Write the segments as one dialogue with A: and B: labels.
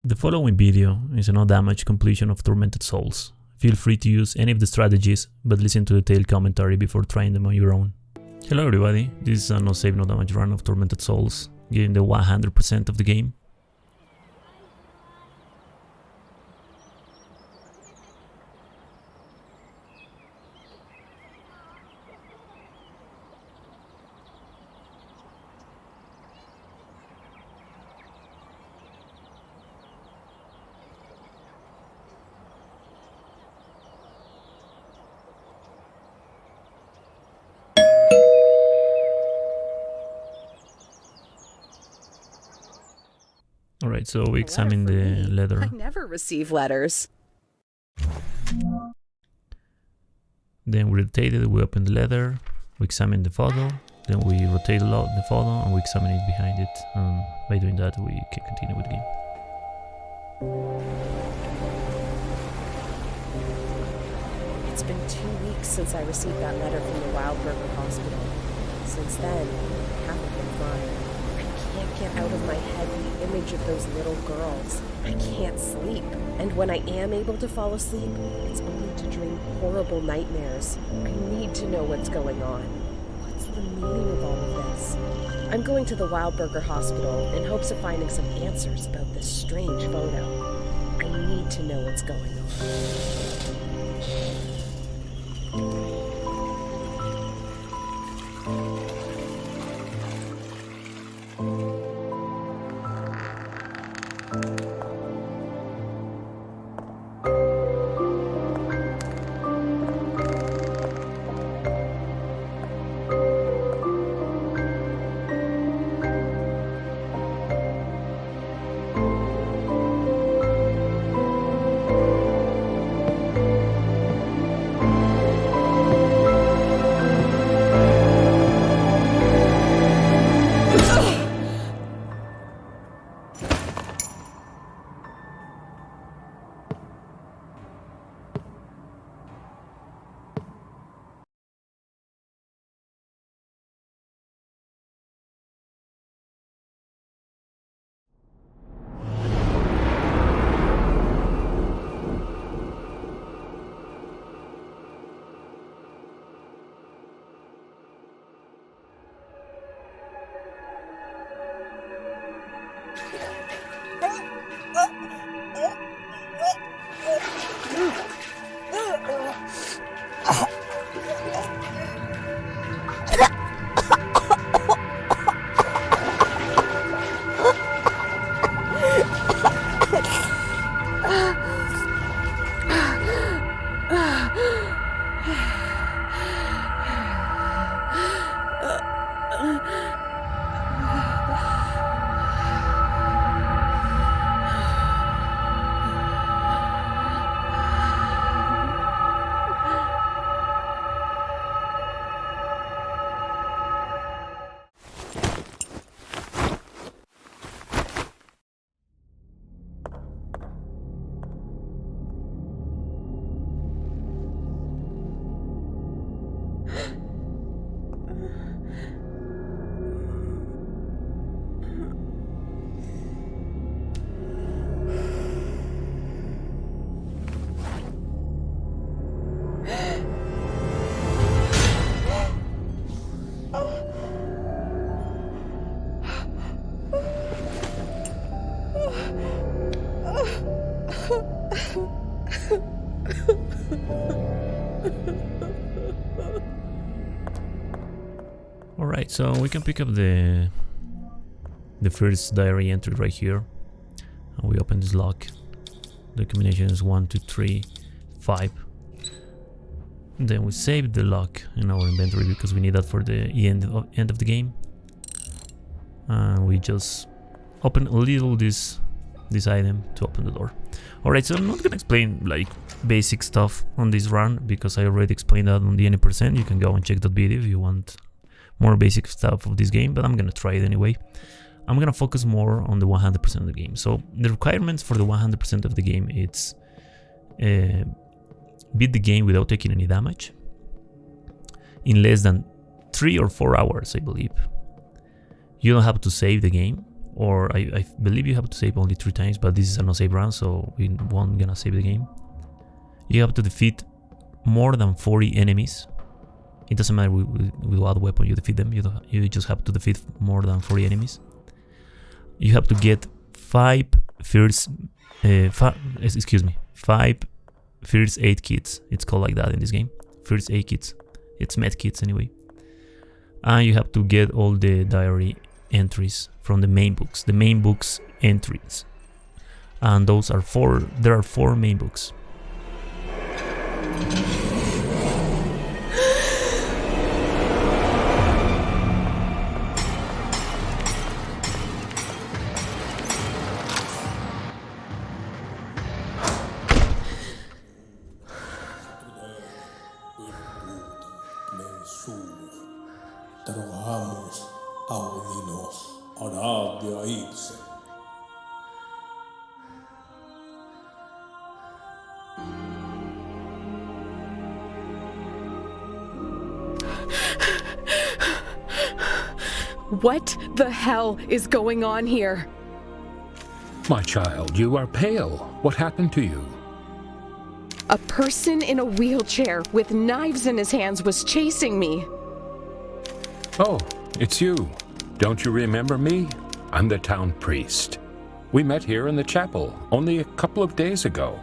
A: The following video is a no-damage completion of Tormented Souls. Feel free to use any of the strategies, but listen to the detailed commentary before trying them on your own. Hello everybody, this is a no-save no-damage run of Tormented Souls, getting the 100% of the game. Alright, so we examine the letter.
B: I never receive letters.
A: Then we rotate it, we open the letter, we examine the photo, then we rotate the photo and we examine it behind it. By doing that, we can continue with the game.
B: It's been 2 weeks since I received that letter from the Wildberger Hospital. Since then, I haven't been fine. I can't get out of my head the image of those little girls. I can't sleep. And when I am able to fall asleep, it's only to dream horrible nightmares. I need to know what's going on. What's the meaning of all of this? I'm going to the Wildberger Hospital in hopes of finding some answers about this strange photo. I need to know what's going on.
A: Alright, so we can pick up the first diary entry right here. And we open this lock. The combination is 1, 2, 3, 5. And then we save the lock in our inventory because we need that for the end of the game. And we just open a little this item to open the door. Alright, so I'm not gonna explain like basic stuff on this run because I already explained that on the any %. You can go and check that video if you want more basic stuff of this game, but I'm gonna try it anyway. I'm gonna focus more on the 100% of the game. So the requirements for the 100% of the game, it's beat the game without taking any damage in less than 3 or 4 hours, I believe. You don't have to save the game, or I believe you have to save only 3 times, but this is a no save round, so we won't gonna save the game. You have to defeat more than 40 enemies. It doesn't matter with what weapon you defeat them, you just have to defeat more than 40 enemies. You have to get 5 first aid kits. It's called like that in this game. First aid kits. It's med kits anyway. And you have to get all the diary entries from the main books. The main books entries. And those are 4. There are 4 main books.
C: Trabajamos audinos aradia itse.
B: What the hell is going on here?
D: My child, you are pale. What happened to you?
B: A person in a wheelchair with knives in his hands was chasing me.
D: Oh, it's you. Don't you remember me? I'm the town priest. We met here in the chapel only a couple of days ago.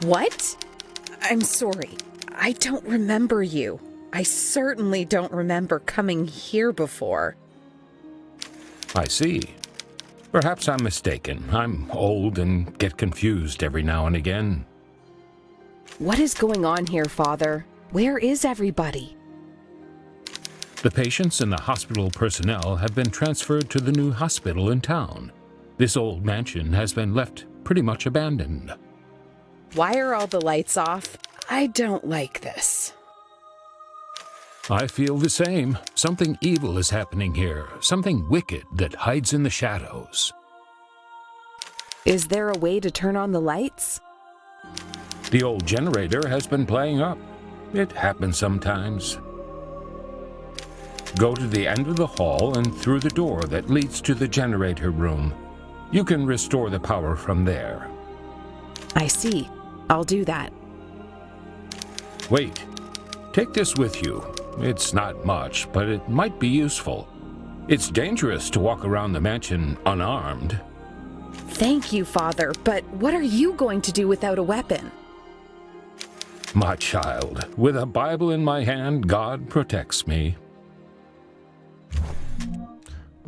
B: What? I'm sorry. I don't remember you. I certainly don't remember coming here before.
D: I see. Perhaps I'm mistaken. I'm old and get confused every now and again.
B: What is going on here, Father? Where is everybody?
D: The patients and the hospital personnel have been transferred to the new hospital in town. This old mansion has been left pretty much abandoned.
B: Why are all the lights off? I don't like this.
D: I feel the same. Something evil is happening here. Something wicked that hides in the shadows.
B: Is there a way to turn on the lights?
D: The old generator has been playing up. It happens sometimes. Go to the end of the hall and through the door that leads to the generator room. You can restore the power from there.
B: I see. I'll do that.
D: Wait. Take this with you. It's not much, but it might be useful. It's dangerous to walk around the mansion unarmed.
B: Thank you, Father, but what are you going to do without a weapon?
D: My child, with a Bible in my hand, God protects me.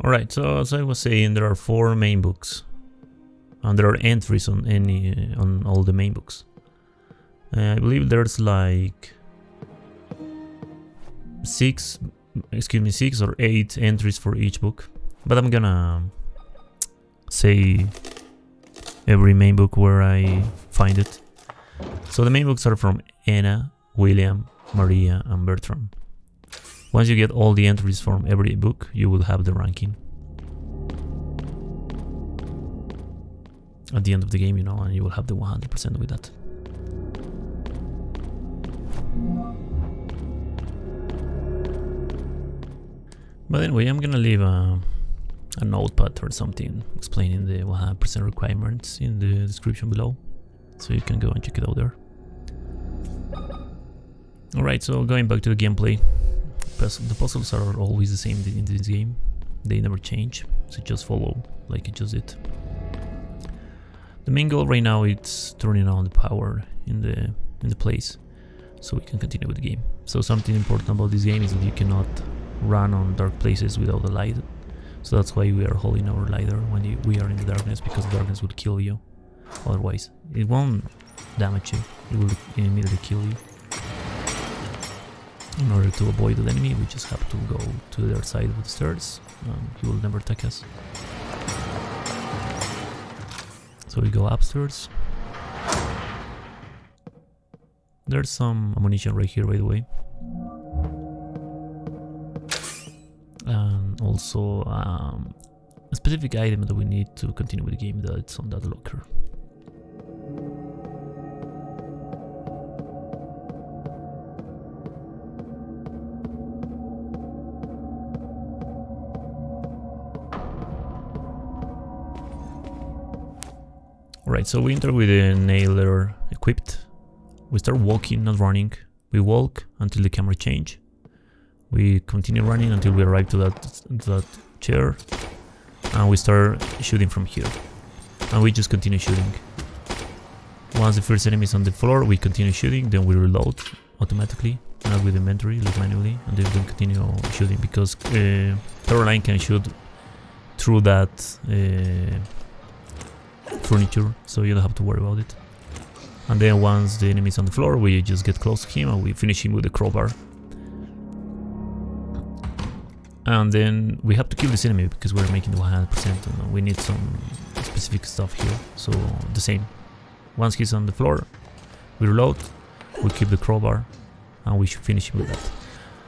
A: Alright, so as I was saying, there are 4 main books. And there are entries on all the main books. I believe there's like 6 or 8 entries for each book. But I'm gonna say every main book where I find it. So the main books are from Anna, William, Maria, and Bertram. Once you get all the entries from every book, you will have the ranking. At the end of the game, and you will have the 100% with that. But anyway, I'm gonna leave a notepad or something explaining the 100% requirements in the description below, so you can go and check it out there. Alright, so going back to the gameplay, the puzzles are always the same in this game. They never change, so just follow like it just did. The main goal right now is turning on the power in the place, so we can continue with the game. So something important about this game is that you cannot run on dark places without a light. So that's why we are holding our lighter when we are in the darkness, because the darkness will kill you. Otherwise, it won't damage you, it will immediately kill you. In order to avoid the enemy, we just have to go to the other side of the stairs. He will never attack us. So we go upstairs. There's some ammunition right here, by the way. And also a specific item that we need to continue with the game, that's on that locker. Alright, so we enter with a nailer equipped. We start walking, not running. We walk until the camera change. We continue running until we arrive to that chair. And we start shooting from here. And we just continue shooting. Once the first enemy is on the floor, we continue shooting, then we reload automatically, not with inventory, like manually, and then we continue shooting because Caroline can shoot through that furniture, so you don't have to worry about it. And then once the enemy is on the floor, we just get close to him and we finish him with a crowbar. And then we have to kill this enemy because we're making the 100% and we need some specific stuff here. So the same. Once he's on the floor, we reload, we keep the crowbar, and we should finish him with that.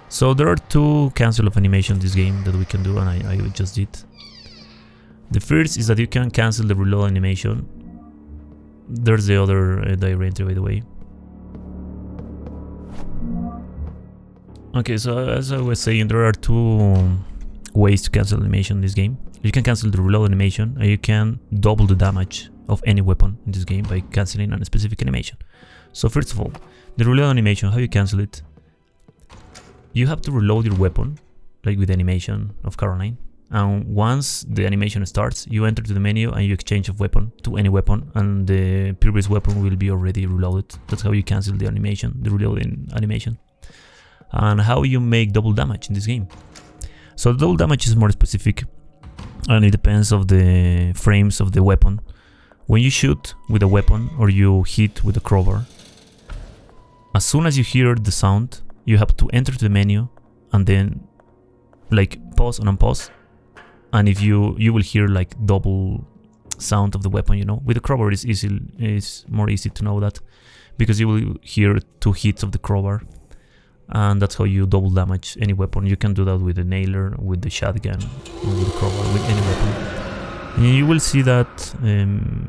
A: So there are two cancel of animation in this game that we can do, and I just did. The first is that you can cancel the reload animation. There's the other diary entry, by the way. Okay, so as I was saying, there are two ways to cancel animation in this game. You can cancel the reload animation, and you can double the damage of any weapon in this game by cancelling a specific animation. So first of all, the reload animation, how you cancel it? You have to reload your weapon, like with the animation of Caroline. And once the animation starts, you enter to the menu and you exchange of weapon to any weapon, and the previous weapon will be already reloaded. That's how you cancel the animation, the reloading animation. And how you make double damage in this game. So the double damage is more specific, and it depends of the frames of the weapon. When you shoot with a weapon or you hit with a crowbar, as soon as you hear the sound, you have to enter to the menu and then like pause and unpause. And if you will hear like double sound of the weapon, you know. With the crowbar it's more easy to know that, because you will hear 2 hits of the crowbar, and that's how you double damage any weapon. You can do that with the nailer, with the shotgun, or with the crowbar, with any weapon. And you will see that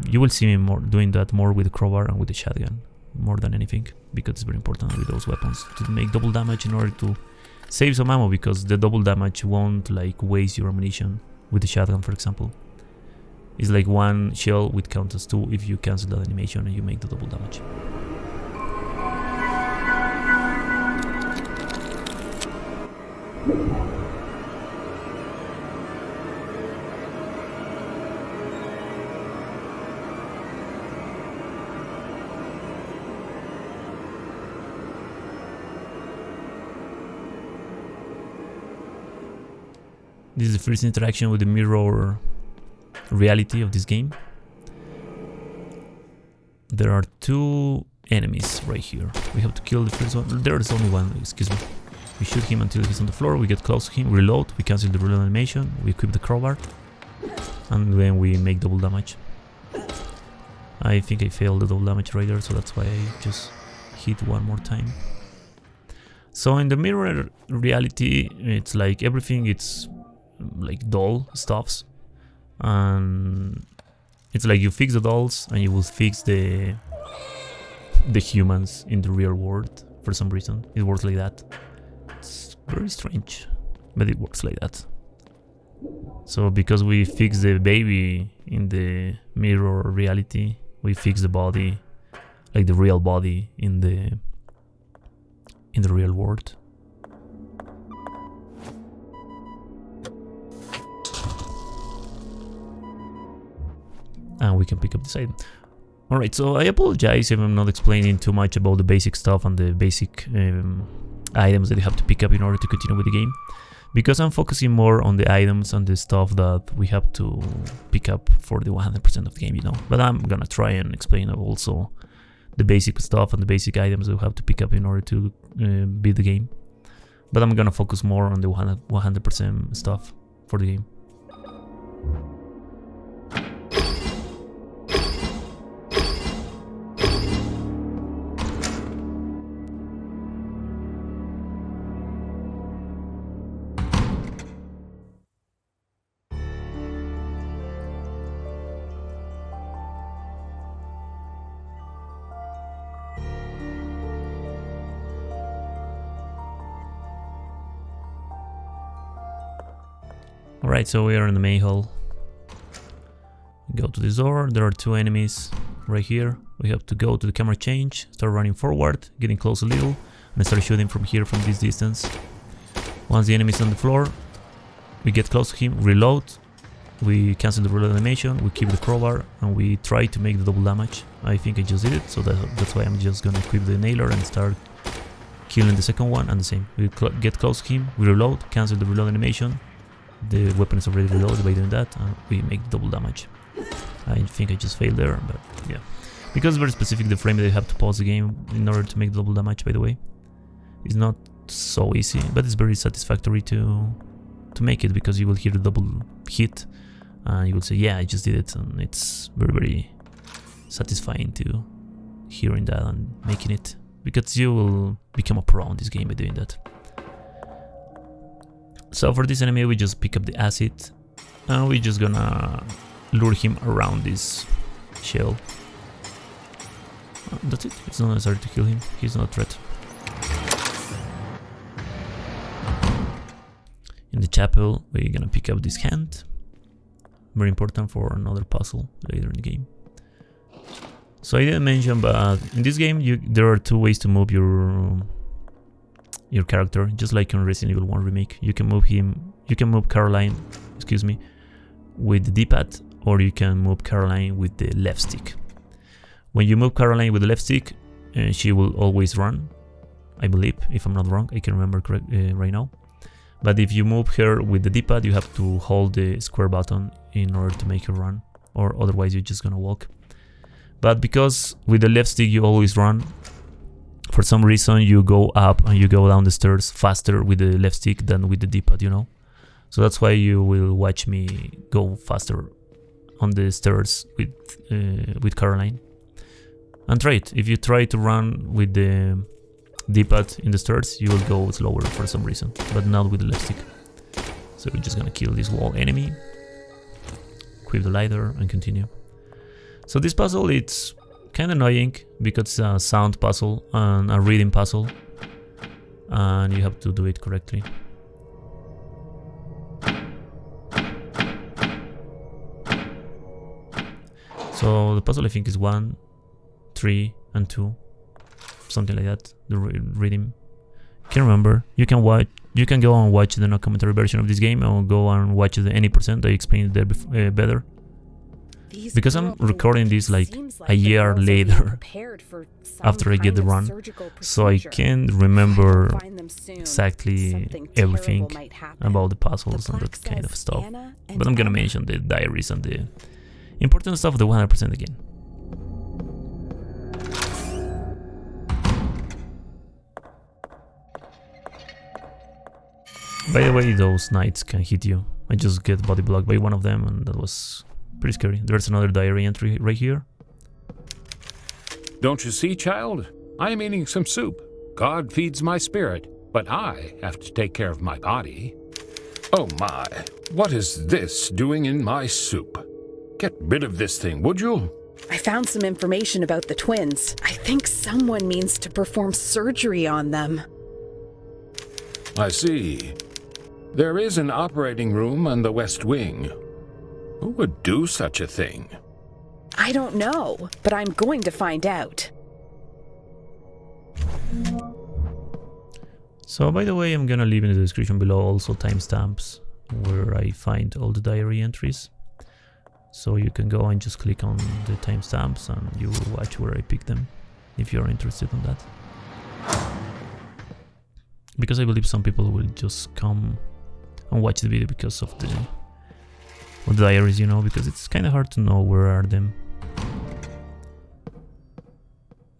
A: you will see me more doing that more with the crowbar and with the shotgun more than anything, because it's very important with those weapons to make double damage in order to save some ammo, because the double damage won't like waste your ammunition with the shotgun, for example. It's like 1 shell which counts as 2 if you cancel that animation and you make the double damage. This is the first interaction with the mirror reality of this game. There are 2 enemies right here. We have to kill the first one. There is only one, excuse me. We shoot him until he's on the floor, we get close to him, reload, we cancel the reload animation, we equip the crowbar, and then we make double damage. I think I failed the double damage right there, so that's why I just hit one more time. So in the mirror reality, it's like everything, it's like doll stuffs, and it's like you fix the dolls and you will fix the humans in the real world. For some reason it works like that. It's very strange, but it works like that. So because we fix the baby in the mirror reality, we fix the body, like the real body in the real world. And we can pick up this item. Alright, so I apologize if I'm not explaining too much about the basic stuff and the basic items that you have to pick up in order to continue with the game, because I'm focusing more on the items and the stuff that we have to pick up for the 100% of the game, you know. But I'm gonna try and explain also the basic stuff and the basic items that we have to pick up in order to beat the game. But I'm gonna focus more on the 100% stuff for the game. Alright, so we are in the main hall. go to this door. There are 2 enemies right here. We have to go to the camera change, start running forward, getting close a little, and start shooting from here from this distance. Once the enemy is on the floor, we get close to him, reload, we cancel the reload animation, we keep the crowbar, and we try to make the double damage. I think I just did it, so that's why I'm just gonna equip the nailer and start killing the second one, and the same. We get close to him, we reload, cancel the reload animation. The weapon is already reloaded by doing that, and we make double damage. I think I just failed there, but yeah. Because it's very specific the frame that you have to pause the game in order to make double damage, by the way. It's not so easy, but it's very satisfactory to make it, because you will hear the double hit and you will say, yeah, I just did it, and it's very, very satisfying to hearing that and making it, because you will become a pro in this game by doing that. So for this enemy we just pick up the acid and we're just gonna lure him around this shell. That's it, it's not necessary to kill him, he's not a threat. In the chapel we're gonna pick up this hand, very important for another puzzle later in the game. So I didn't mention, but in this game there are 2 ways to move your character, just like in Resident Evil 1 remake. You can move Caroline, with the D-pad, or you can move Caroline with the left stick. When you move Caroline with the left stick, she will always run, I believe, if I'm not wrong, I can remember right now. But if you move her with the D-pad, you have to hold the square button in order to make her run, or otherwise you're just gonna walk. But because with the left stick you always run, for some reason you go up and you go down the stairs faster with the left stick than with the D-pad, you know? So that's why you will watch me go faster on the stairs with Caroline. And try it. If you try to run with the D-pad in the stairs, you will go slower for some reason, but not with the left stick. So we're just gonna kill this wall enemy, equip the lighter, and continue. So this puzzle, it's kind of annoying because it's a sound puzzle and a reading puzzle, and you have to do it correctly. So the puzzle I think is 1, 3, and 2, something like that. The reading. Can't remember. You can go and watch the no commentary version of this game, or go and watch the any percent. I explained it there better. Because I'm recording this like a year later after I get the run, so I can't remember exactly everything about the puzzles and that kind of stuff. But I'm gonna mention the diaries and the important stuff of the 100% again. By the way, those knights can hit you. I just get body blocked by one of them, and that was pretty scary. There's another diary entry right here.
D: Don't you see, child? I am eating some soup. God feeds my spirit, but I have to take care of my body. Oh my, what is this doing in my soup? Get rid of this thing, would you?
B: I found some information about the twins. I think someone means to perform surgery on them.
D: I see. There is an operating room on the West Wing. Who would do such a thing?
B: I don't know, but I'm going to find out.
A: So by the way, I'm gonna leave in the description below also timestamps where I find all the diary entries. So you can go and just click on the timestamps and you will watch where I pick them if you're interested in that. Because I believe some people will just come and watch the video because of the diaries, you know, because it's kind of hard to know where are them.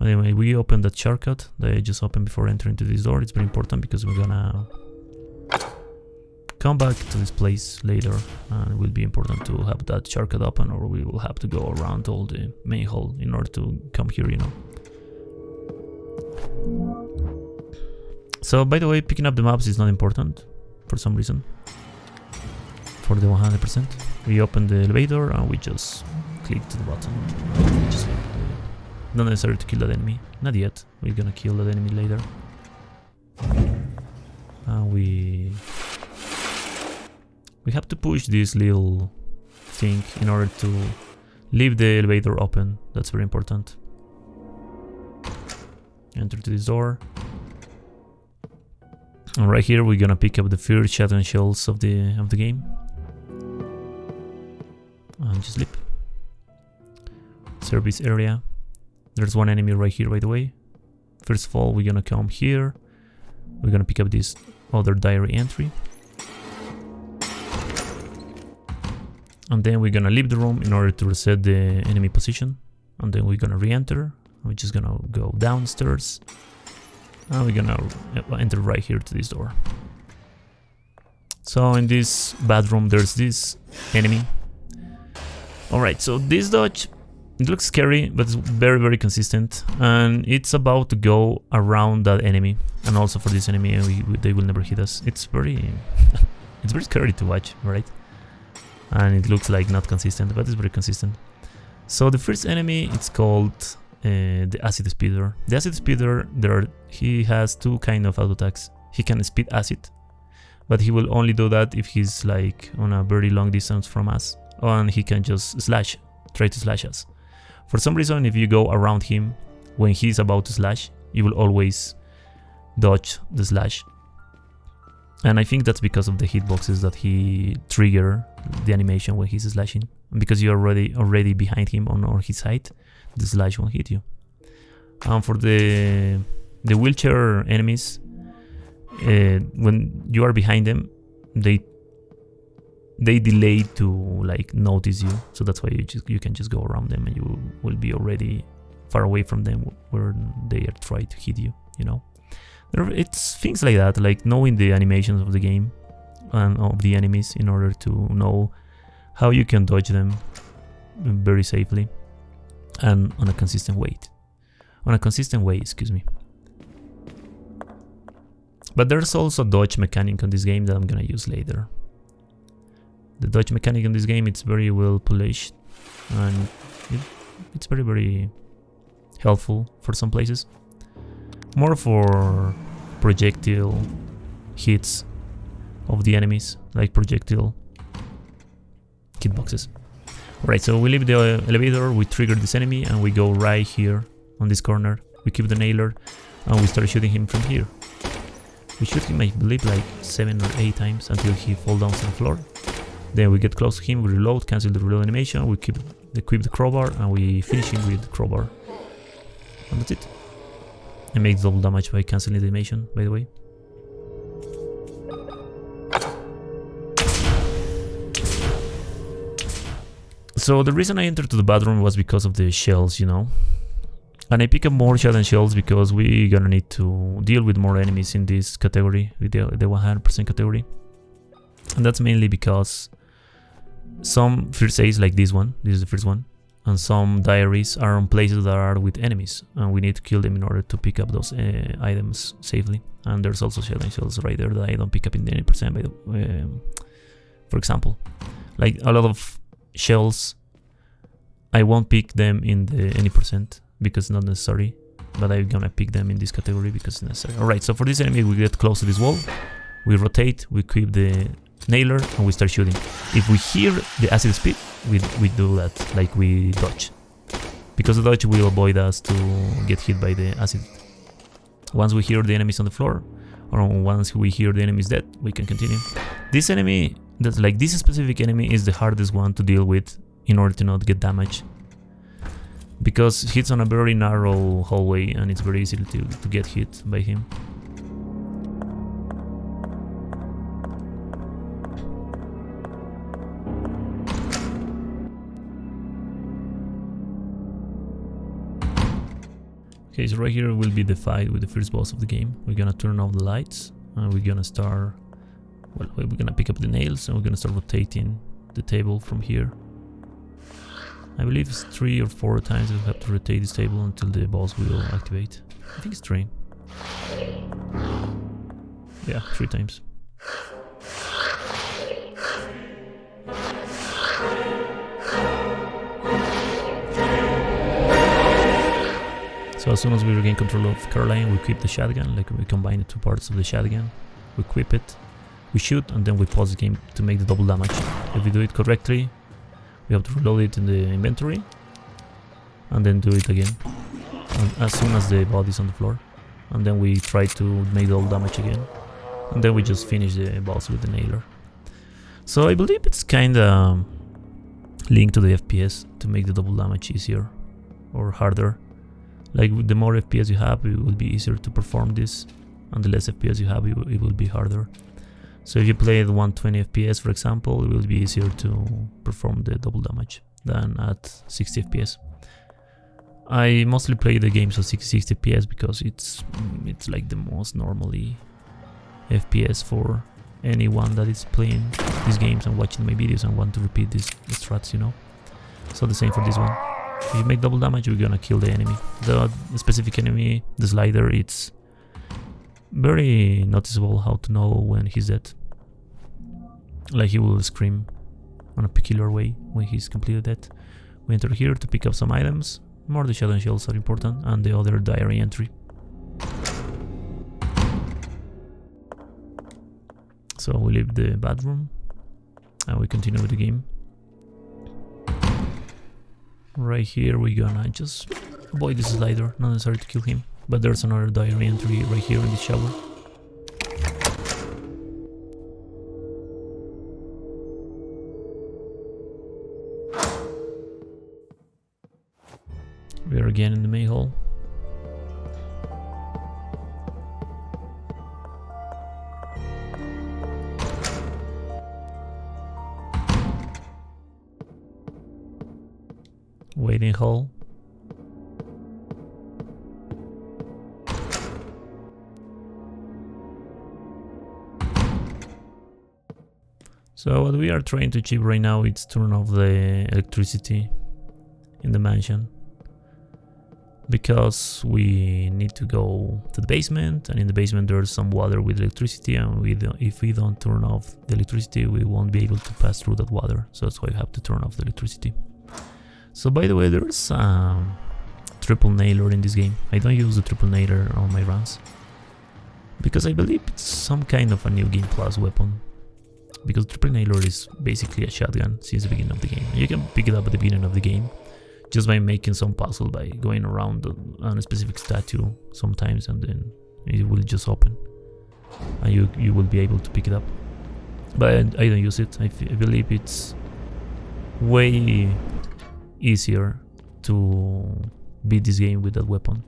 A: Anyway, we opened that shortcut that I just opened before entering to this door. It's very important because we're gonna come back to this place later, and it will be important to have that shortcut open, or we will have to go around all the main hall in order to come here, you know. So by the way, picking up the maps is not important for some reason. For the 100%, we open the elevator and we just click to the button. Just not necessary to kill that enemy, not yet. We're gonna kill that enemy later. And we have to push this little thing in order to Leave the elevator open, that's very important. Enter to this door. And right here we're gonna pick up the first shotgun shells of the game. And just leap. Service area. There's one enemy right here, by the way. First of all, we're gonna come here. We're gonna pick up this other diary entry. And then we're gonna leave the room in order to reset the enemy position. And then we're gonna re-enter. We're just gonna go downstairs. And we're gonna enter right here to this door. So in this bathroom, there's this enemy. Alright, so this dodge, it looks scary, but it's very, very consistent. And it's about to go around that enemy. And also for this enemy, they will never hit us. It's very, it's very scary to watch, right? And it looks like not consistent, but it's very consistent. So the first enemy, it's called the acid speeder. The acid speeder, he has two kind of auto attacks. He can speed acid, but he will only do that if he's like on a very long distance from us, and he can just try to slash us. For some reason, if you go around him when he's about to slash, you will always dodge the slash. And I think that's because of the hitboxes that he trigger the animation when he's slashing. And because you're already behind him on his side, the slash won't hit you. And for the wheelchair enemies, when you are behind them, they delay to like notice you. So that's why you can just go around them and you will be already far away from them where they are trying to hit you. You know. It's things like that, like knowing the animations of the game and of the enemies in order to know how you can dodge them very safely and on a consistent way. Excuse me. But there's also a dodge mechanic on this game that I'm gonna use later. The dodge mechanic in this game, it's very well polished and it's very, very helpful for some places. More for projectile hits of the enemies, like projectile hitboxes. Alright, so we leave the elevator, we trigger this enemy, and we go right here on this corner. We keep the nailer, and we start shooting him from here. We shoot him, I believe, like 7 or 8 times until he falls down to the floor. Then we get close to him, we reload, cancel the reload animation, we equip the crowbar, and we finish him with the crowbar. And that's it. It makes double damage by cancelling the animation, by the way. So the reason I entered to the bathroom was because of the shells, you know. And I pick up more shotgun shells because we're gonna need to deal with more enemies in this category, with the 100% category. And that's mainly because some first aids, like this is the first one, and some diaries are on places that are with enemies, and we need to kill them in order to pick up those items safely. And there's also shotgun shells right there that I don't pick up in the 80% by the, for example. Like a lot of shells, I won't pick them in the any percent because it's not necessary, but I'm gonna pick them in this category because it's necessary. Alright, so for this enemy we get close to this wall, we rotate, we equip the nailer, and we start shooting. If we hear the acid speed, we do that, like we dodge, because the dodge will avoid us to get hit by the acid. Once we hear the enemies on the floor, or once we hear the enemies dead, we can continue. This enemy, this specific enemy, is the hardest one to deal with in order to not get damaged, because he's on a very narrow hallway and it's very easy to get hit by him. Okay, so right here will be the fight with the first boss of the game. We're gonna turn off the lights and we're gonna start, well, we're gonna pick up the nails and we're gonna start rotating the table from here. I believe it's 3 or 4 times we have to rotate this table until the boss will activate. I think it's 3. Yeah, 3 times. So as soon as we regain control of Caroline, we equip the shotgun, like we combine the 2 parts of the shotgun. We equip it, we shoot, and then we pause the game to make the double damage. If we do it correctly, We have to reload it in the inventory and then do it again as soon as the body's on the floor. And then we try to make double damage again. And then we just finish the boss with the nailer. So I believe it's kinda linked to the FPS to make the double damage easier or harder. Like the more FPS you have, it will be easier to perform this, and the less FPS you have, it will be harder. So if you play at 120 FPS, for example, it will be easier to perform the double damage than at 60 FPS. I mostly play the games at 60 FPS because it's like the most normally FPS for anyone that is playing these games and watching my videos and want to repeat these strats, you know. So the same for this one. If you make double damage, you're gonna kill the enemy. The specific enemy, the slider, it's very noticeable how to know when he's dead. Like he will scream on a peculiar way when he's completely dead. We enter here to pick up some items. More the shadow shells are important, and the other diary entry. So we leave the bathroom and we continue with the game. Right here we're gonna just avoid this slider, not necessary to kill him. But there's another diary entry right here in the shower. We are again in the main hall. Waiting hall. So what we are trying to achieve right now is turn off the electricity in the mansion, because we need to go to the basement, and in the basement there's some water with electricity, and if we don't turn off the electricity, we won't be able to pass through that water. So that's why we have to turn off the electricity. So by the way, there's triple nailer in this game. I don't use the triple nailer on my runs because I believe it's some kind of a new game plus weapon, because triple nailer is basically a shotgun since the beginning of the game. You can pick it up at the beginning of the game just by making some puzzle, by going around on a specific statue sometimes, and then it will just open and you will be able to pick it up. But I don't use it. I believe it's way easier to beat this game with that weapon.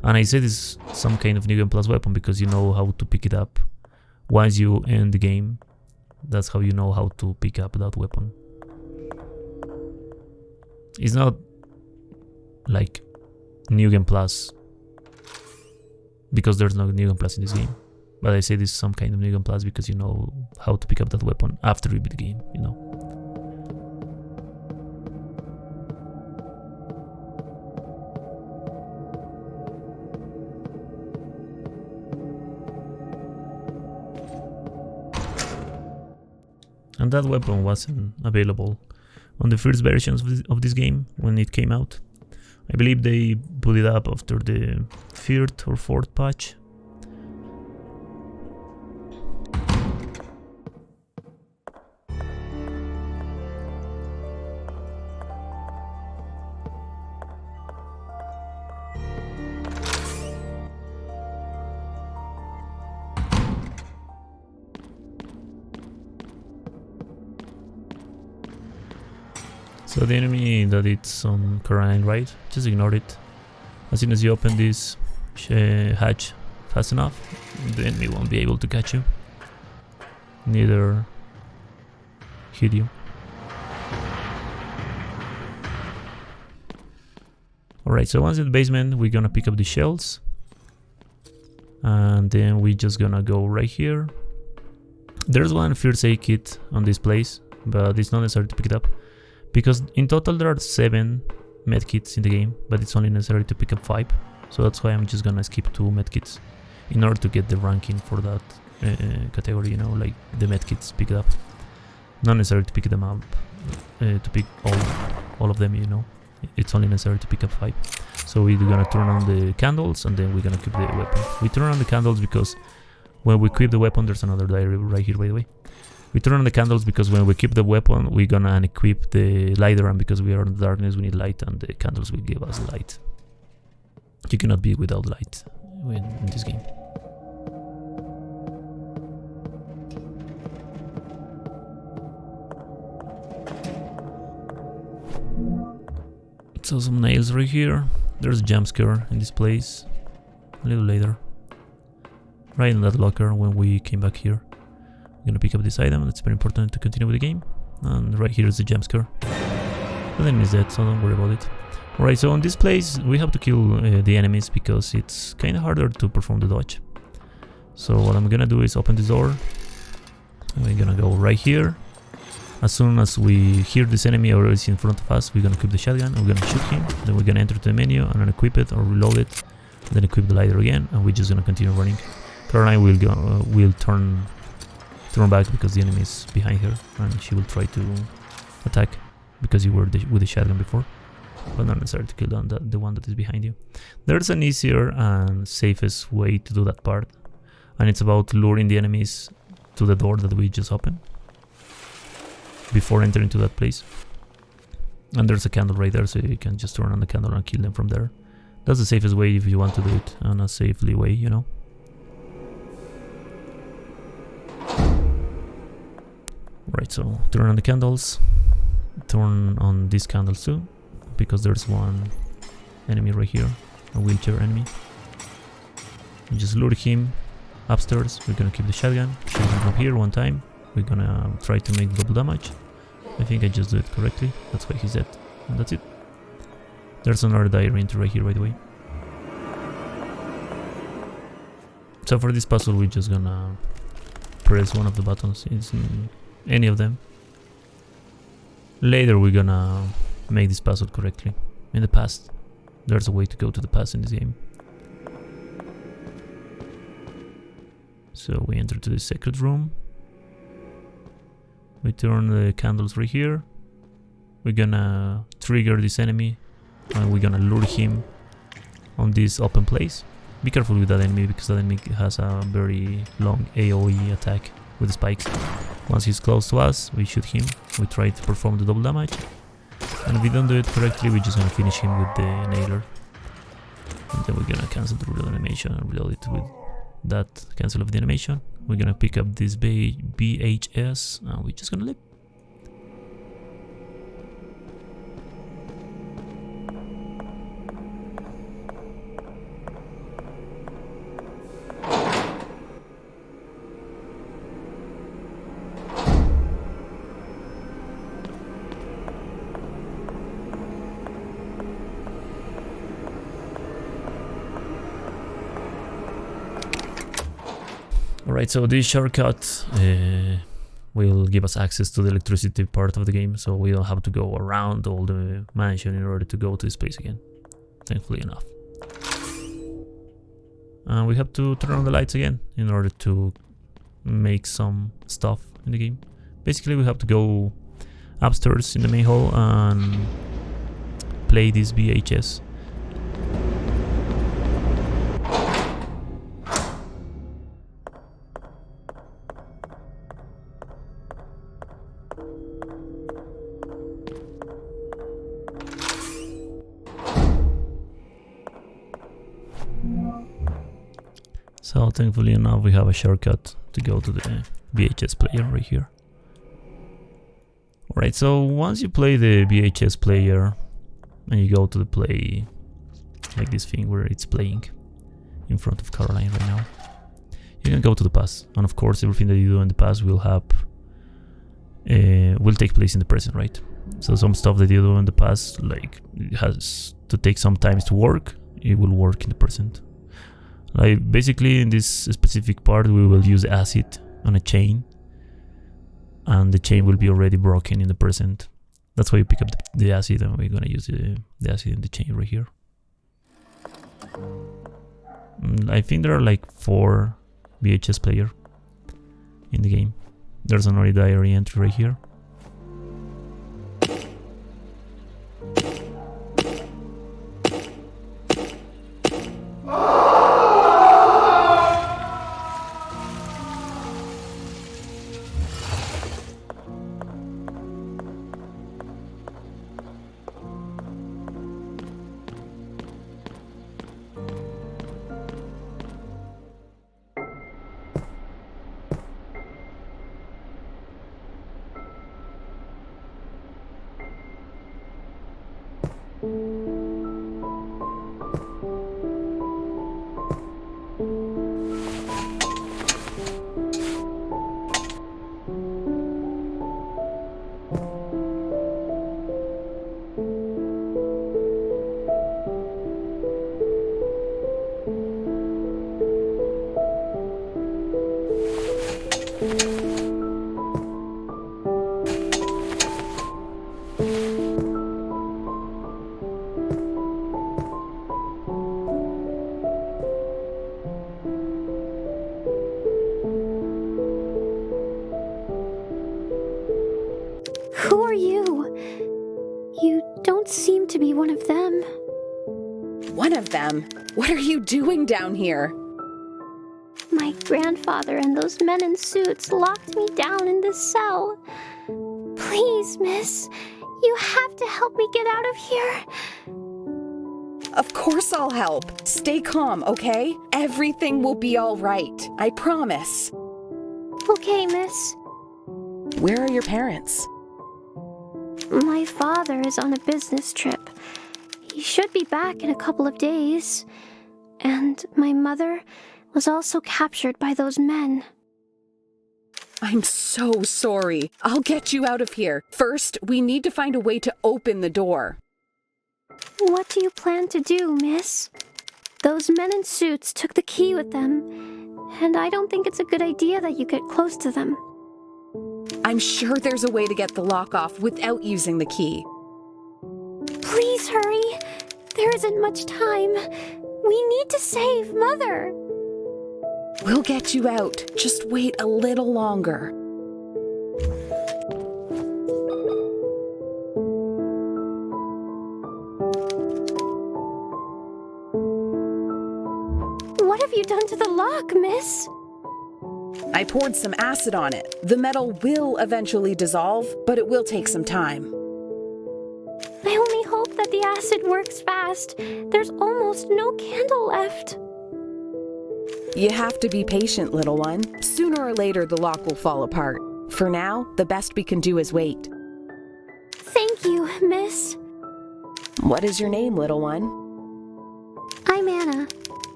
A: And I said it's some kind of new game plus weapon because you know how to pick it up. Once you end the game, that's how you know how to pick up that weapon. It's not like new game plus because there's no new game plus in this game, but I say this is some kind of new game plus because you know how to pick up that weapon after you beat the game, you know. And that weapon wasn't available on the first versions of this game when it came out. I believe they put it up after the 3rd or 4th patch. So the enemy that it's on Karine, right? Just ignore it. As soon as you open this hatch fast enough, the enemy won't be able to catch you. Neither hit you. Alright, so once in the basement, we're gonna pick up the shells. And then we're just gonna go right here. There's one first aid kit on this place, but it's not necessary to pick it up, because in total there are 7 medkits in the game, but it's only necessary to pick up 5. So that's why I'm just gonna skip 2 medkits in order to get the ranking for that category, you know, like the medkits picked up. Not necessary to pick them up, to pick all of them, you know. It's only necessary to pick up 5. So we're gonna turn on the candles and then we're gonna equip the weapon. We turn on the candles because when we equip the weapon, there's another diary right here, by the way. We turn on the candles because when we keep the weapon, we're gonna unequip the lighter, and because we are in the darkness, we need light, and the candles will give us light. You cannot be without light in this game. So some nails right here. There's a jump scare in this place. A little later. Right in that locker when we came back here. I'm gonna pick up this item. It's very important to continue with the game. And right here is the jump scare. The enemy is dead, so don't worry about it. Alright, so in this place we have to kill the enemies because it's kinda harder to perform the dodge. So what I'm gonna do is open this door. And we're gonna go right here. As soon as we hear this enemy or is in front of us, we're gonna equip the shotgun, and we're gonna shoot him, then we're gonna enter to the menu and unequip it or reload it, then equip the lighter again, and we're just gonna continue running. Caroline will turn back because the enemy is behind her, and she will try to attack because you were with the shotgun before, but not necessary to kill the one that is behind you. There's an easier and safest way to do that part, and it's about luring the enemies to the door that we just opened before entering to that place. And there's a candle right there, so you can just turn on the candle and kill them from there. That's the safest way if you want to do it in a safely way, you know. Right, so turn on the candles. Turn on these candles too, because there's one enemy right here, a wheelchair enemy. And just lure him upstairs. We're gonna keep the shotgun. Shoot him from here one time. We're gonna try to make double damage. I think I just did it correctly. That's why he's dead. And that's it. There's another diary entry right here, by the way. So for this puzzle, we're just gonna press one of the buttons. It's any of them. Later, we're gonna make this puzzle correctly. In the past, there's a way to go to the past in this game. So we enter to the secret room. We turn the candles right here. We're gonna trigger this enemy and we're gonna lure him on this open place. Be careful with that enemy because that enemy has a very long AoE attack with the spikes. Once he's close to us, we shoot him. We try to perform the double damage. And if we don't do it correctly, we're just gonna finish him with the nailer. And then we're gonna cancel the reload animation and reload it with that cancel of the animation. We're gonna pick up this BHS and we're just gonna live. Alright, so this shortcut will give us access to the electricity part of the game, so we don't have to go around all the mansion in order to go to this place again, thankfully enough. And we have to turn on the lights again in order to make some stuff in the game. Basically, we have to go upstairs in the main hall and play this VHS. So thankfully enough, we have a shortcut to go to the VHS player right here. Alright, so once you play the VHS player and you go to the play, like this thing where it's playing in front of Caroline right now, you can go to the past. And of course, everything that you do in the past will take place in the present, right? So some stuff that you do in the past, like it has to take some time to work, it will work in the present. Like basically in this specific part we will use acid on a chain and the chain will be already broken in the present. That's why you pick up the acid and we're gonna use the acid in the chain right here. I think there are like 4 VHS players in the game. There's another diary entry right here.
E: Who are you? You don't seem to be one of them.
B: One of them? What are you doing down here?
E: My grandfather and those men in suits locked me down in this cell. Please, miss, you have to help me get out of here.
B: Of course I'll help. Stay calm, okay? Everything will be all right. I promise.
E: Okay, miss.
B: Where are your parents?
E: My father is on a business trip. He should be back in a couple of days. And my mother was also captured by those men.
B: I'm so sorry. I'll get you out of here. First, we need to find a way to open the door.
E: What do you plan to do, miss? Those men in suits took the key with them, and I don't think it's a good idea that you get close to them.
B: I'm sure there's a way to get the lock off without using the key.
E: Please hurry. There isn't much time. We need to save Mother.
B: We'll get you out. Just wait a little longer.
E: What have you done to the lock, miss?
B: I poured some acid on it. The metal will eventually dissolve, but it will take some time.
E: I only hope that the acid works fast. There's almost no candle left.
B: You have to be patient, little one. Sooner or later, the lock will fall apart. For now, the best we can do is wait.
E: Thank you, miss.
B: What is your name, little one?
E: I'm Anna.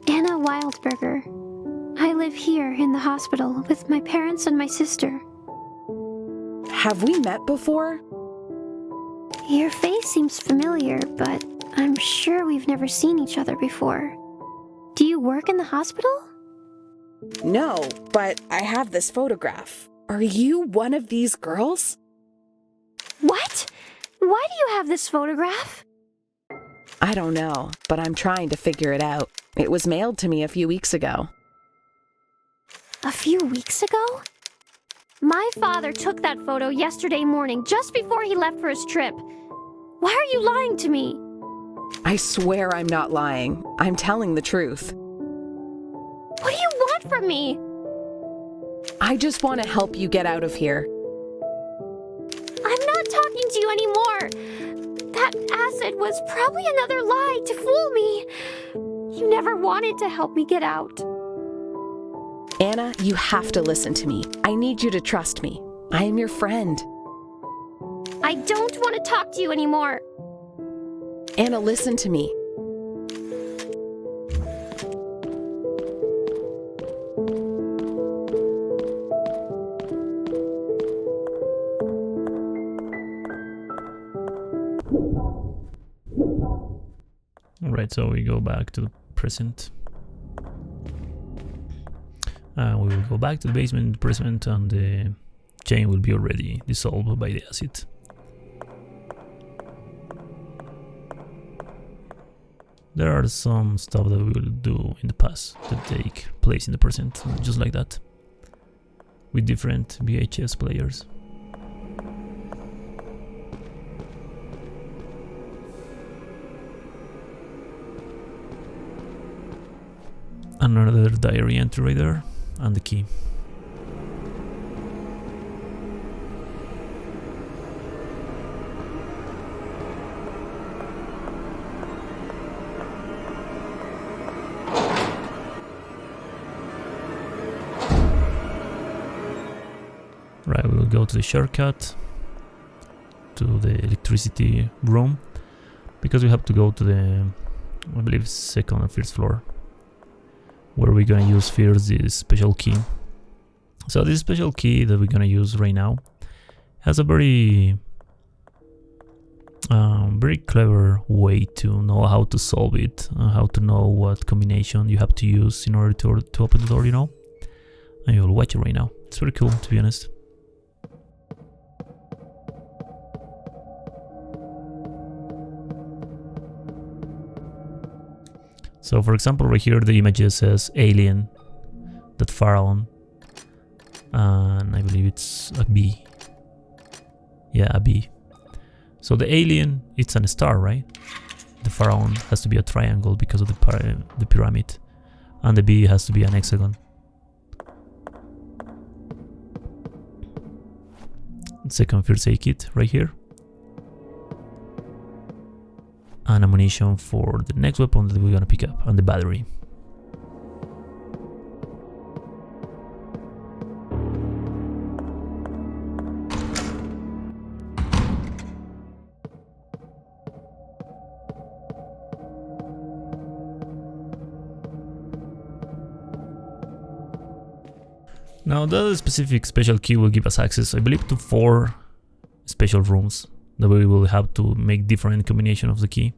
E: Anna Wildberger. I live here in the hospital with my parents and my sister.
B: Have we met before?
E: Your face seems familiar, but I'm sure we've never seen each other before. Do you work in the hospital?
B: No, but I have this photograph. Are you one of these girls?
E: What? Why do you have this photograph?
B: I don't know, but I'm trying to figure it out. It was mailed to me a few weeks ago.
E: A few weeks ago? My father took that photo yesterday morning, just before he left for his trip. Why are you lying to me?
B: I swear I'm not lying. I'm telling the truth.
E: What do you want from me?
B: I just want to help you get out of here.
E: I'm not talking to you anymore. That acid was probably another lie to fool me. You never wanted to help me get out.
B: Anna, you have to listen to me. I need you to trust me. I am your friend.
E: I don't want to talk to you anymore.
B: Anna, listen to me.
A: Alright, so we go back to the present. We will go back to the basement present, and the chain will be already dissolved by the acid. There are some stuff that we will do in the past that take place in the present, just like that, with different VHS players. Another diary entry right there, and the key. Right, we will go to the shortcut to the electricity room, because we have to go to the, I believe, second or first floor, where we're gonna use first this special key. So this special key that we're gonna use right now has a very clever way to know how to solve it, how to know what combination you have to use in order to open the door, you know? And you'll watch it right now. It's very cool, to be honest. So for example, right here the image says alien, that pharaoh, and I believe it's a bee. Yeah, a bee. So the alien, it's a star, right? The pharaoh has to be a triangle because of the pyramid, and the bee has to be an hexagon. Second first aid kit right here. And ammunition for the next weapon that we're gonna pick up, and the battery. Now that specific special key will give us access, I believe, to 4 special rooms that we will have to make different combination of the key.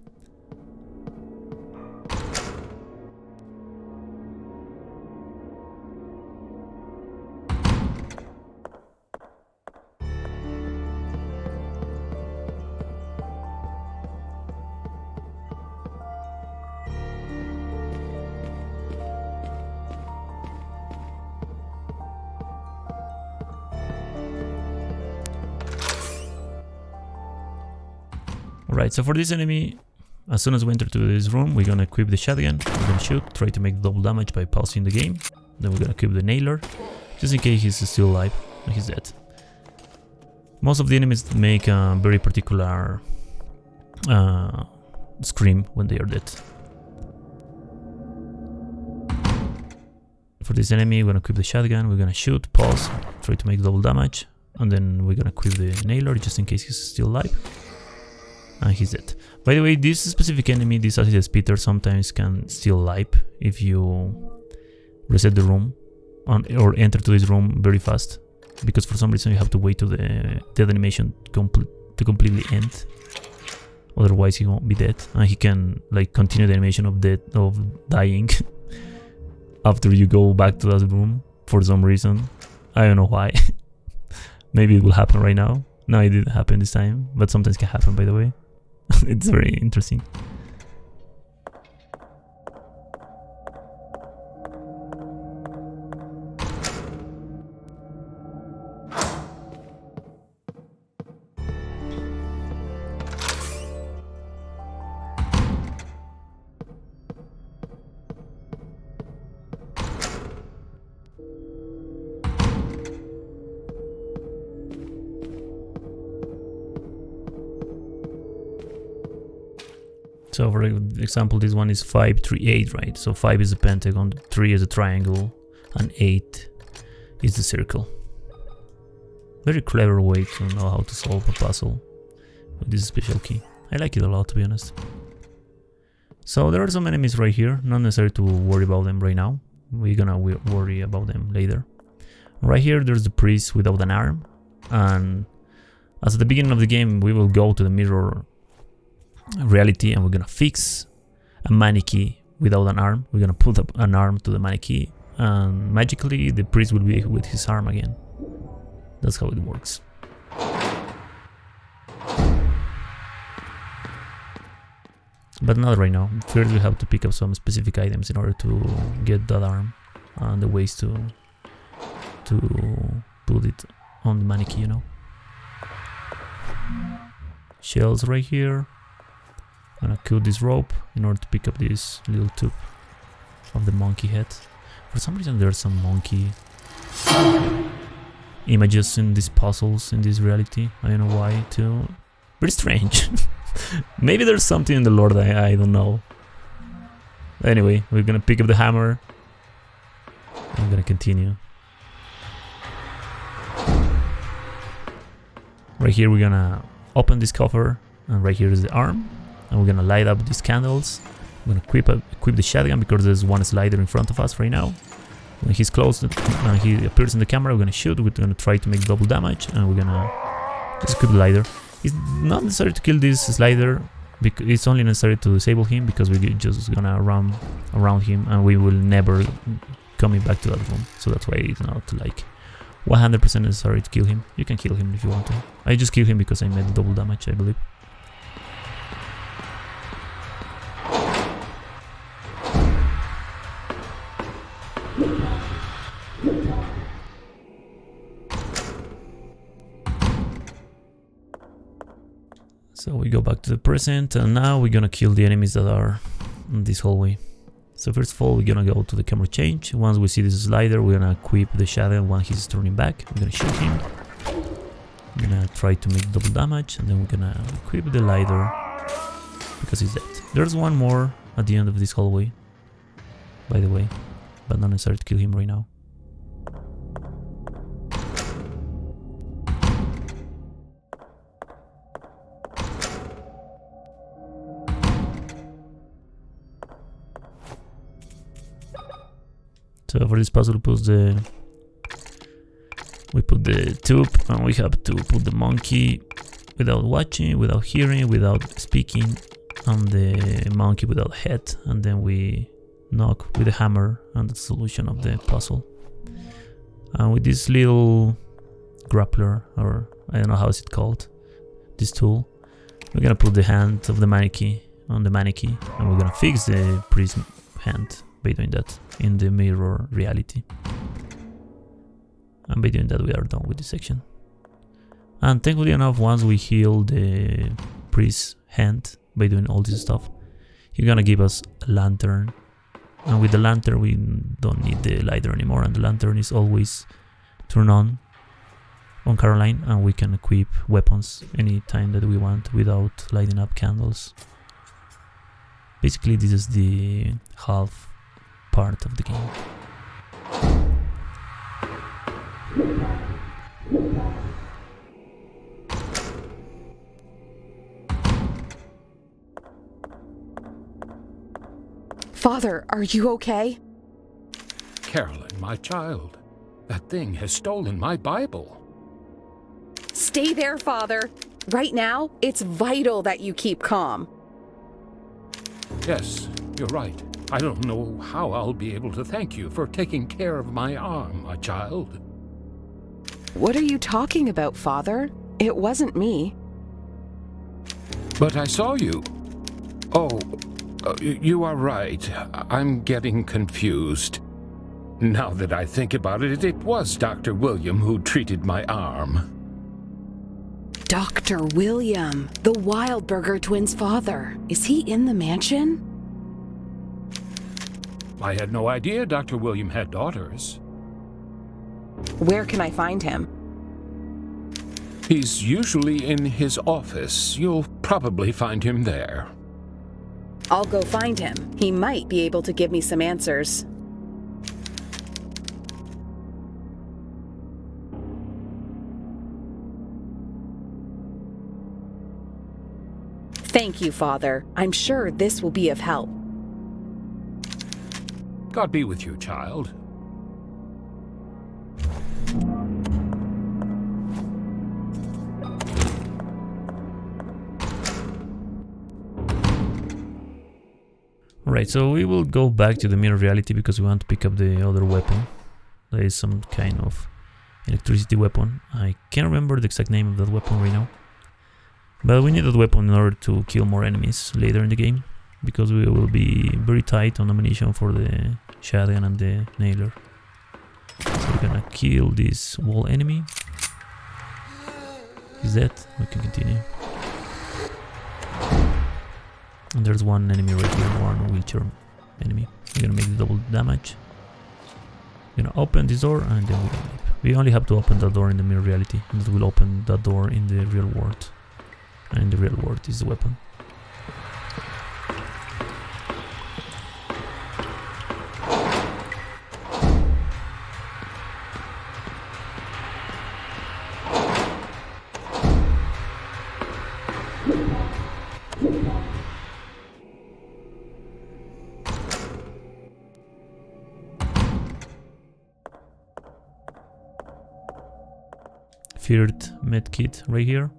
A: Alright, so for this enemy, as soon as we enter to this room, we're gonna equip the shotgun, we're gonna shoot, try to make double damage by pausing the game. Then we're gonna equip the nailer, just in case he's still alive, and he's dead. Most of the enemies make a very particular scream when they are dead. For this enemy, we're gonna equip the shotgun, we're gonna shoot, pause, try to make double damage, and then we're gonna equip the nailer, just in case he's still alive. And he's dead. By the way, this specific enemy, this acid spitter, sometimes can steal life if you reset the room or enter to this room very fast, because for some reason you have to wait to the death animation to completely end. Otherwise he won't be dead, and he can like continue the animation of dying after you go back to that room for some reason. I don't know why. Maybe it will happen right now. No, it didn't happen this time, but sometimes it can happen, by the way. It's very interesting. So for example, this one is 5, 3, 8, right? So 5 is the pentagon, 3 is the triangle, and 8 is the circle. Very clever way to know how to solve a puzzle with this special key. I like it a lot, to be honest. So there are some enemies right here, not necessary to worry about them right now. We're gonna worry about them later. Right here there's the priest without an arm, and as at the beginning of the game we will go to the mirror reality and we're gonna fix a mannequin without an arm. We're gonna put up an arm to the mannequin, and magically the priest will be with his arm again. That's how it works. But not right now. First we have to pick up some specific items in order to get that arm, and the ways to put it on the mannequin, you know. Shells right here. I'm gonna cut this rope in order to pick up this little tube of the monkey head. For some reason there's some monkey images in these puzzles in this reality. I don't know why too. Very strange. Maybe there's something in the lore that I don't know. Anyway, we're gonna pick up the hammer. I'm gonna continue. Right here we're gonna open this cover, and right here is the arm. and we're gonna light up these candles. I'm gonna equip the shotgun because there's one slider in front of us right now. When he's close and he appears in the camera, we're gonna shoot. We're gonna try to make double damage, and we're gonna just equip the lighter. It's not necessary to kill this slider, because it's only necessary to disable him, because we're just gonna run around him and we will never coming back to that room. So that's why it's not like 100% necessary to kill him. You can kill him if you want to. I just kill him because I made double damage, I believe. So we go back to the present, and now we're gonna kill the enemies that are in this hallway. So first of all, we're gonna go to the camera change. Once we see this slider, we're gonna equip the shadow when he's turning back. We're gonna shoot him. We're gonna try to make double damage, and then we're gonna equip the lighter because he's dead. There's one more at the end of this hallway, by the way, but not necessary to kill him right now. So for this puzzle, we put the tube, and we have to put the monkey without watching, without hearing, without speaking, and the monkey without head, and then we knock with the hammer on the solution of the puzzle. And with this little grappler, or I don't know how is it called, this tool, we're gonna put the hand of the mannequin on the mannequin, and we're gonna fix the prism hand by doing that in the mirror reality. And by doing that, we are done with this section. And thankfully enough, once we heal the priest's hand by doing all this stuff, he's gonna give us a lantern. And with the lantern, we don't need the lighter anymore, and the lantern is always turned on Caroline, and we can equip weapons anytime that we want without lighting up candles. Basically, this is the half part of the game.
B: Father, are you okay?
D: Carolyn, my child, that thing has stolen my Bible.
B: Stay there, Father. Right now, it's vital that you keep calm.
D: Yes, you're right. I don't know how I'll be able to thank you for taking care of my arm, my child.
B: What are you talking about, Father? It wasn't me.
D: But I saw you. Oh, you are right. I'm getting confused. Now that I think about it, it was Dr. William who treated my arm.
B: Dr. William, the Wildberger twins' father. Is he in the mansion?
D: I had no idea Dr. William had daughters.
B: Where can I find him?
D: He's usually in his office. You'll probably find him there.
B: I'll go find him. He might be able to give me some answers. Thank you, Father. I'm sure this will be of help.
D: God be with you, child.
A: Alright, so we will go back to the mirror reality because we want to pick up the other weapon. There is some kind of electricity weapon. I can't remember the exact name of that weapon right now. But we need that weapon in order to kill more enemies later in the game, because we will be very tight on ammunition for the shotgun and the nailer. So we're gonna kill this wall enemy. He's dead. We can continue. And there's one enemy right here, one wheelchair enemy. We're gonna make the double damage. We're gonna open this door and then we're gonna leave. We only have to open that door in the mirror reality, and that will open that door in the real world. And in the real world is the weapon. third med kit right here.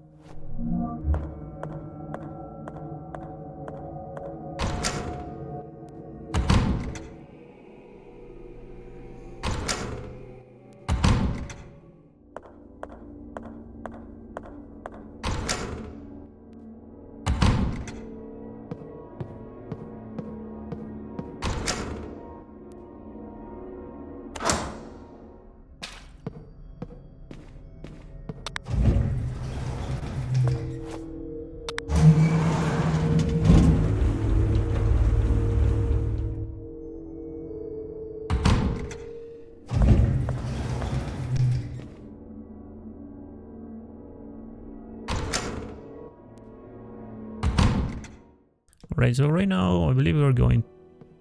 A: Right, so right now I believe we're going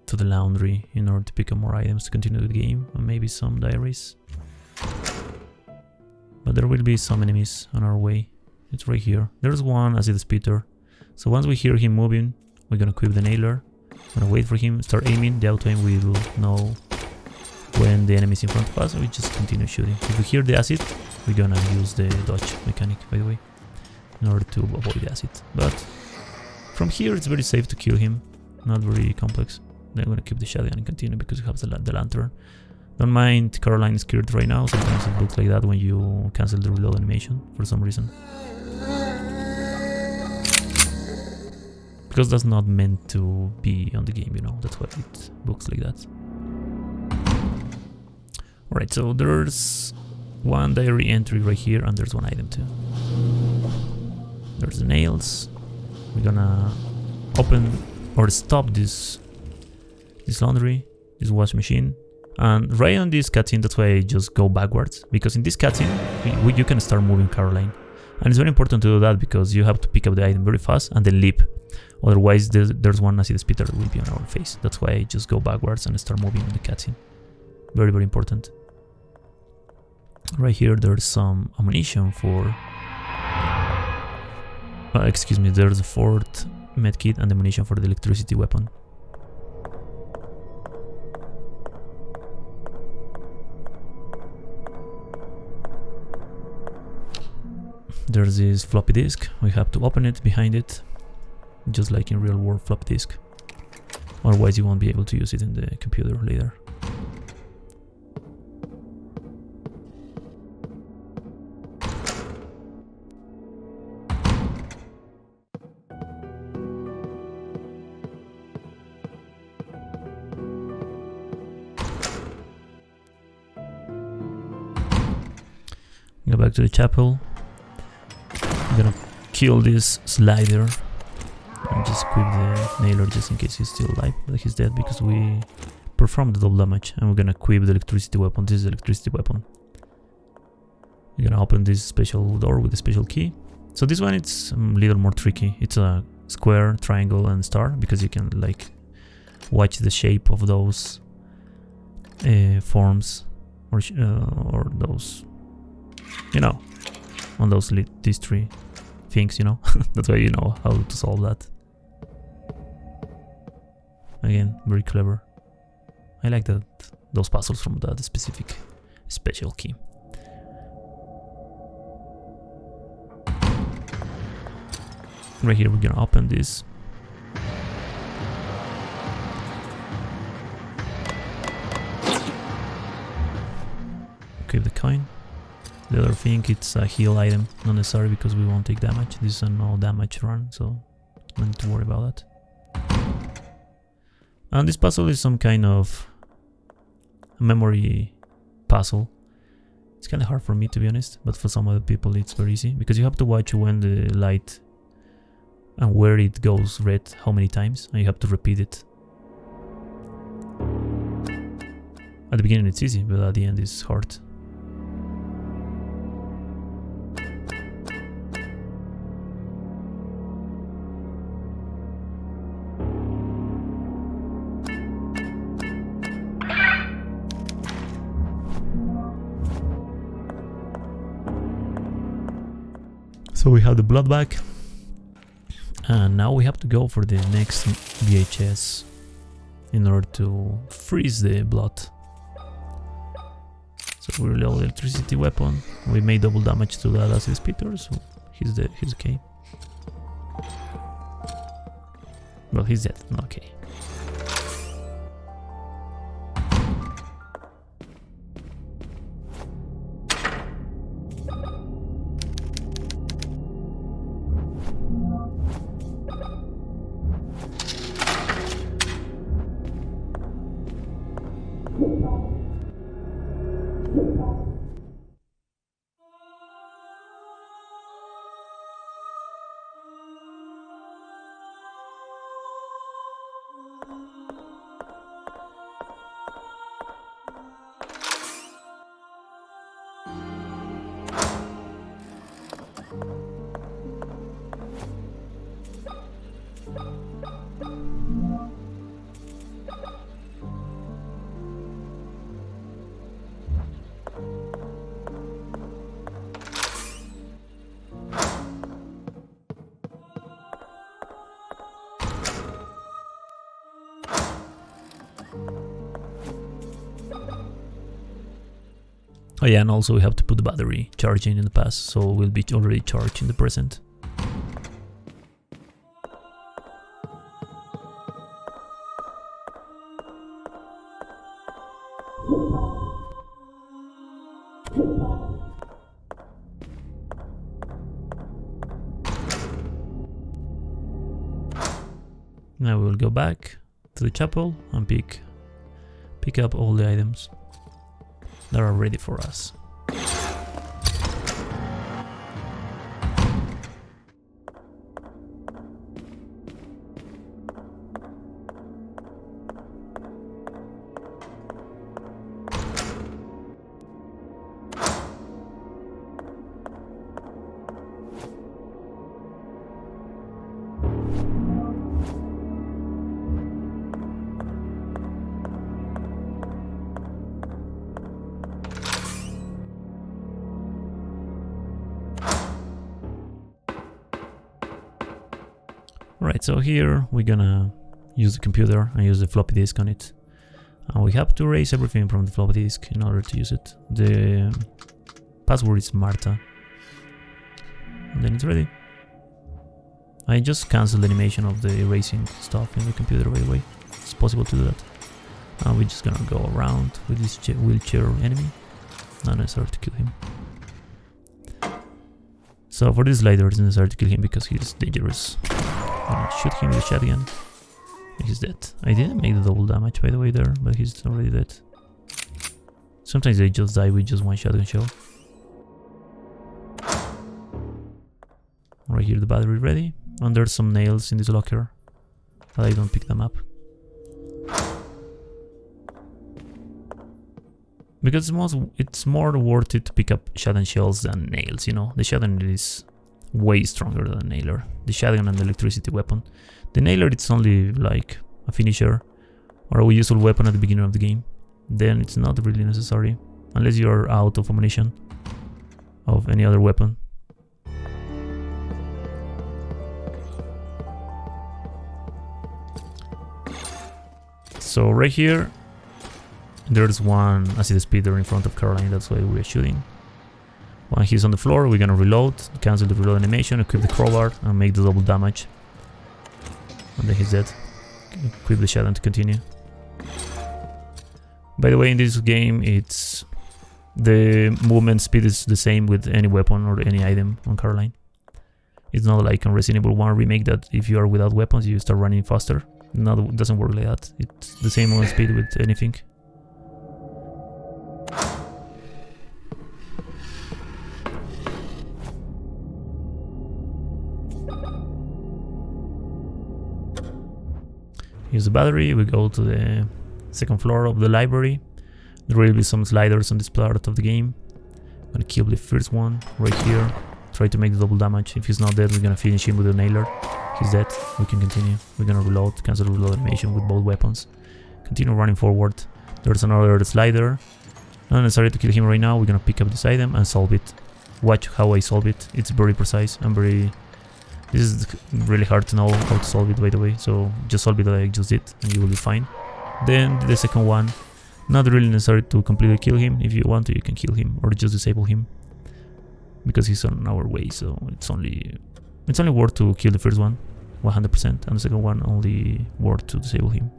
A: to the laundry in order to pick up more items to continue the game, and maybe some diaries. But there will be some enemies on our way. It's right here. There's one acid spitter. So once we hear him moving, we're gonna equip the nailer. I'm gonna wait for him, start aiming. The auto aim will know when the enemy is in front of us, and we just continue shooting. If we hear the acid, we're gonna use the dodge mechanic, by the way, in order to avoid the acid. But from here it's very safe to kill him, not very complex. Then I'm gonna keep the shotgun and continue because we have the lantern. Don't mind Caroline's scared right now, sometimes it looks like that when you cancel the reload animation for some reason. Because that's not meant to be on the game, you know, that's why it looks like that. Alright, so there's one diary entry right here and there's one item too. There's the nails. We're gonna open or stop this laundry, this wash machine, and right on this cutscene, that's why I just go backwards, because in this cutscene you can start moving Caroline, and it's very important to do that because you have to pick up the item very fast and then leap, otherwise there's one acid spitter that will be on our face. That's why I just go backwards and start moving in the cutscene. Very, very important. Right here there's some ammunition for excuse me, there's a fourth medkit and ammunition for the electricity weapon. There's this floppy disk, we have to open it behind it, just like in real world floppy disk. Otherwise you won't be able to use it in the computer later. Go back to the chapel. I'm gonna kill this slider and just equip the nailer just in case he's still alive, but he's dead because we performed the double damage, and we're gonna equip the electricity weapon. This is the electricity weapon. We're gonna open this special door with a special key. So this one it's a little more tricky. It's a square, triangle and star because you can like watch the shape of those forms or those, you know, on these three things, you know. That's why you know how to solve that. Again, very clever. I like those puzzles from that specific special key. Right here we're gonna open this. Keep the coin. The other thing, it's a heal item, not necessary because we won't take damage. This is a no damage run, so don't need to worry about that. And this puzzle is some kind of memory puzzle. It's kind of hard for me, to be honest, but for some other people it's very easy because you have to watch when the light and where it goes red how many times, and you have to repeat it. At the beginning it's easy, but at the end it's hard. So we have the blood back, and now we have to go for the next VHS in order to freeze the blood. So So we reload the electricity weapon. We made double damage to that acid spitter, so he's dead. He's okay. Well, he's dead. Not okay. Oh yeah, and also we have to put the battery charging in the past, so we'll be already charged in the present. Now we will go back to the chapel and pick up all the items that are ready for us. Right, so here we're gonna use the computer and use the floppy disk on it. And we have to erase everything from the floppy disk in order to use it. The password is Marta. And then it's ready. I just canceled the animation of the erasing stuff in the computer right away. It's possible to do that. And we're just gonna go around with this wheelchair enemy. Not necessary to kill him. So for this slider it's necessary to kill him because he's dangerous. Shoot him with a shotgun. He's dead. I didn't make the double damage by the way there, but he's already dead. Sometimes they just die with just one shotgun shell. Right here the battery ready. And there's some nails in this locker, but I don't pick them up. Because it's more worth it to pick up shotgun shells than nails, you know. The shotgun is way stronger than the nailer. The shotgun and the electricity weapon. The nailer it's only like a finisher or a useful weapon at the beginning of the game. Then it's not really necessary unless you are out of ammunition of any other weapon. So right here there's one acid speeder in front of Caroline, that's why we're shooting. When he's on the floor, we're gonna reload, cancel the reload animation, equip the crowbar, and make the double damage. And then he's dead. Equip the shotgun to continue. By the way, in this game, it's the movement speed is the same with any weapon or any item on Caroline. It's not like on Resident Evil 1 remake that if you are without weapons, you start running faster. No, it doesn't work like that. It's the same movement speed with anything. Use the battery, we go to the second floor of the library. There will be some sliders on this part of the game. I'm gonna kill the first one right here. Try to make the double damage. If he's not dead, we're gonna finish him with a nailer. He's dead, we can continue. We're gonna reload, cancel the reload animation with both weapons. Continue running forward. There's another slider. Not necessary to kill him right now, we're gonna pick up this item and solve it. Watch how I solve it, it's very precise and very... This is really hard to know how to solve it by the way, so just solve it like I just did and you will be fine. Then the second one, Not really necessary to completely kill him. If you want to, you can kill him or just disable him, because he's on our way. So it's only worth to kill the first one, 100%, and the second one only worth to disable him.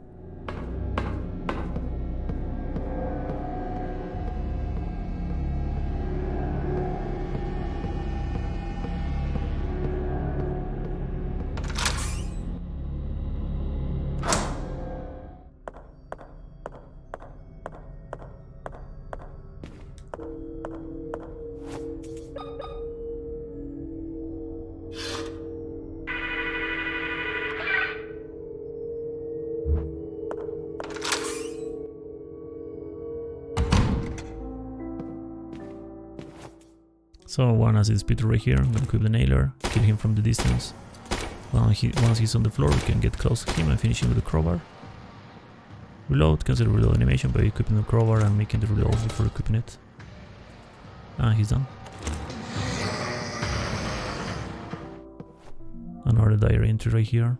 A: So one acid spitter right here. I'm gonna equip the nailer, kill him from the distance. Once he's on the floor, we can get close to him and finish him with the crowbar. Reload, cancel the reload animation by equipping the crowbar and making the reload before equipping it. He's done. Another diary entry right here.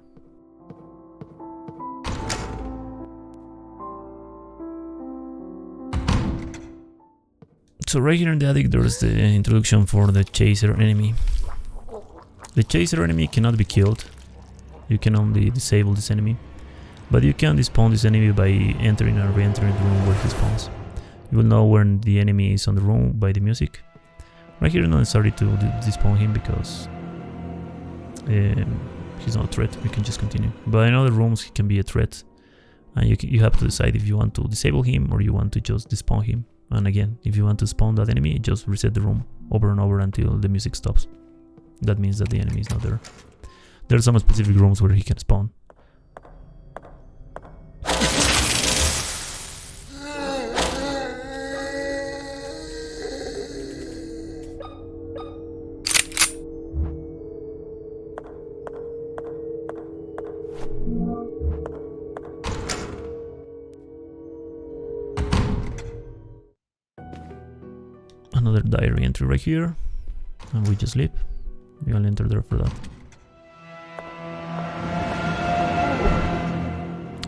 A: So right here in the attic there's the introduction for the chaser enemy. The chaser enemy cannot be killed. You can only disable this enemy. But you can despawn this enemy by entering and re-entering the room where he spawns. You will know when the enemy is on the room by the music. Right here it's not necessary to despawn him because he's not a threat. We can just continue. But in other rooms he can be a threat. And you have to decide if you want to disable him or you want to just despawn him. And again, if you want to spawn that enemy, just reset the room over and over until the music stops. That means that the enemy is not there. There are some specific rooms where he can spawn. Another diary entry right here, and we just leave. We only enter there for that.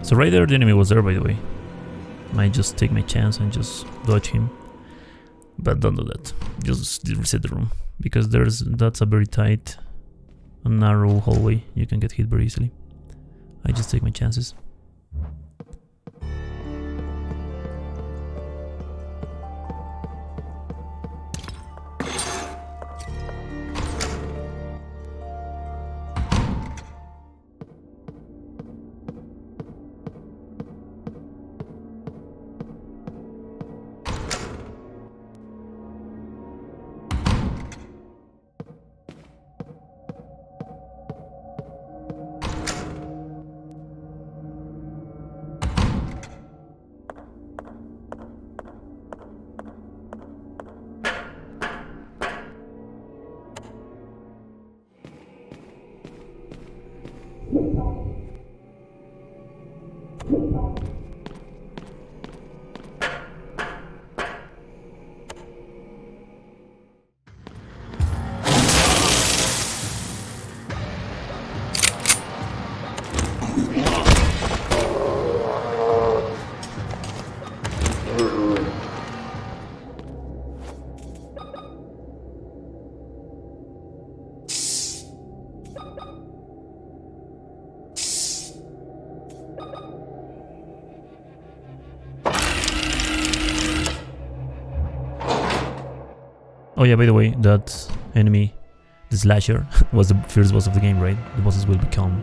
A: So right there the enemy was there, by the way. Might just take my chance and just dodge him, but don't do that. Just reset the room, because that's a very tight and narrow hallway. You can get hit very easily. I just take my chances. Oh yeah, by the way, that enemy, the slasher, was the first boss of the game, right? The bosses will become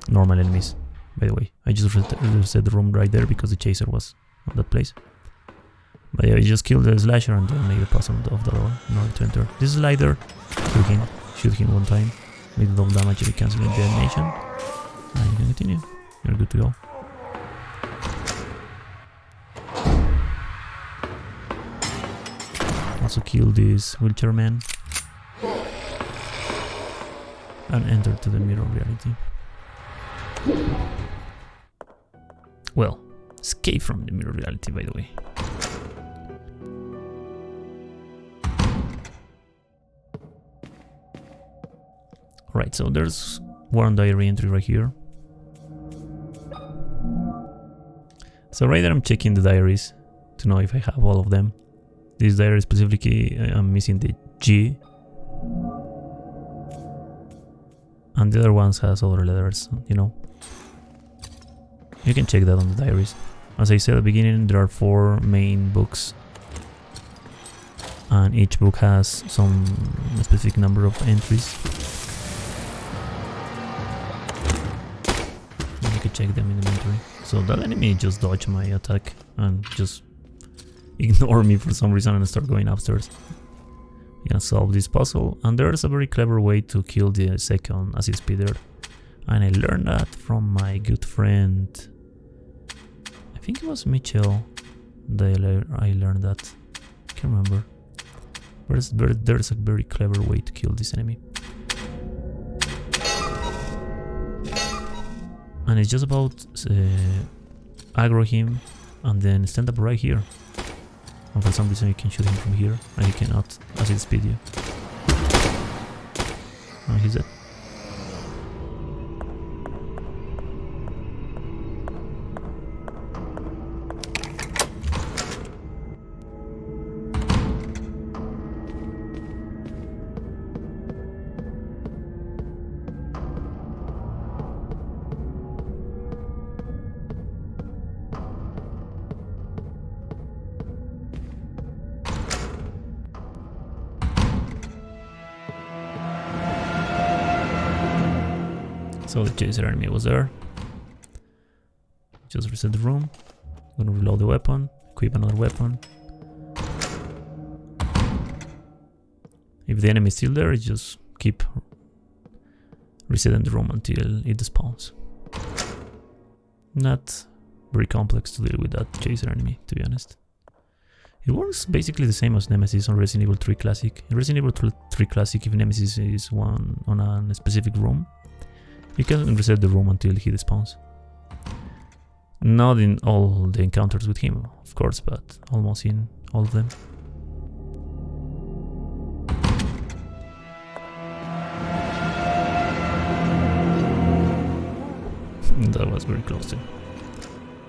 A: normal enemies, by the way. I just reset the room right there because the chaser was on that place. But yeah, you just kill the slasher and then make the pass of the other one in order to enter. This slider, shoot him one time, make the double damage if you cancel the animation, and you can continue. You're good to go. Also kill this wheelchair man and enter to the mirror reality. Well, escape from the mirror reality, by the way. Right, so there's one diary entry right here. So right there I'm checking the diaries to know if I have all of them. This diary specifically, I'm missing the G. And the other ones has other letters, you know. You can check that on the diaries. As I said at the beginning, there are 4 main books. And each book has some specific number of entries. And you can check them in the inventory. So that enemy just dodged my attack and just ignore me for some reason and start going upstairs. You can solve this puzzle, and there's a very clever way to kill the second acid speeder. And I learned that from my good friend, I think it was Mitchell, that I learned that. I can't remember. There's a very clever way to kill this enemy. And it's just about aggro him and then stand up right here. And for some reason you can shoot him from here and he cannot acid speed you. Oh, he's dead. So the chaser enemy was there. Just reset the room. I'm gonna reload the weapon, equip another weapon. If the enemy is still there, just keep resetting the room until it spawns. Not very complex to deal with that chaser enemy, to be honest. It works basically the same as Nemesis on Resident Evil 3 Classic. In Resident Evil 3 Classic, if Nemesis is one on a specific room, you can reset the room until he despawns. Not in all the encounters with him, of course, but almost in all of them. That was very close to.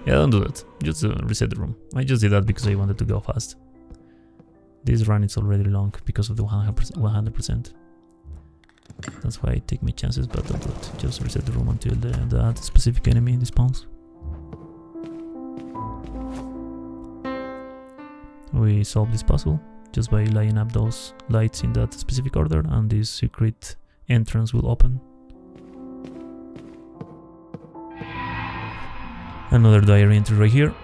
A: Yeah, don't do that. Just reset the room. I just did that because I wanted to go fast. This run is already long because of the 100%. That's why I take my chances, but don't do it. Just reset the room until the specific enemy despawns. We solve this puzzle just by lining up those lights in that specific order, and this secret entrance will open. Another diary entry right here.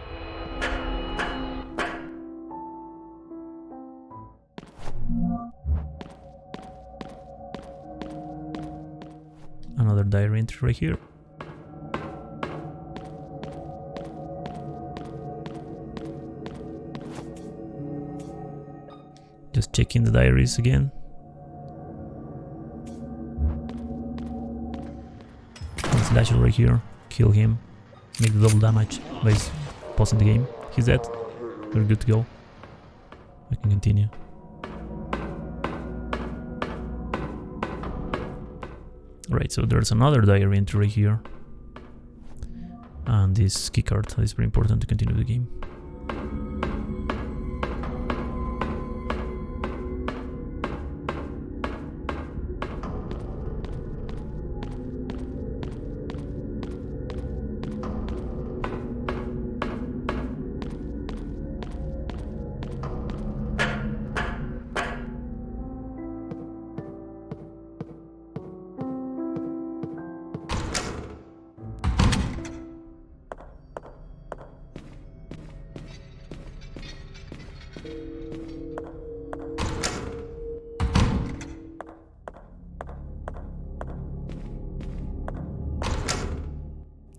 A: Another diary entry right here. Just checking the diaries again. One slasher right here. Kill him. Make the double damage by pausing the game. He's dead. We're good to go. We can continue. Right, so there's another diary entry right here. And this keycard is very important to continue the game.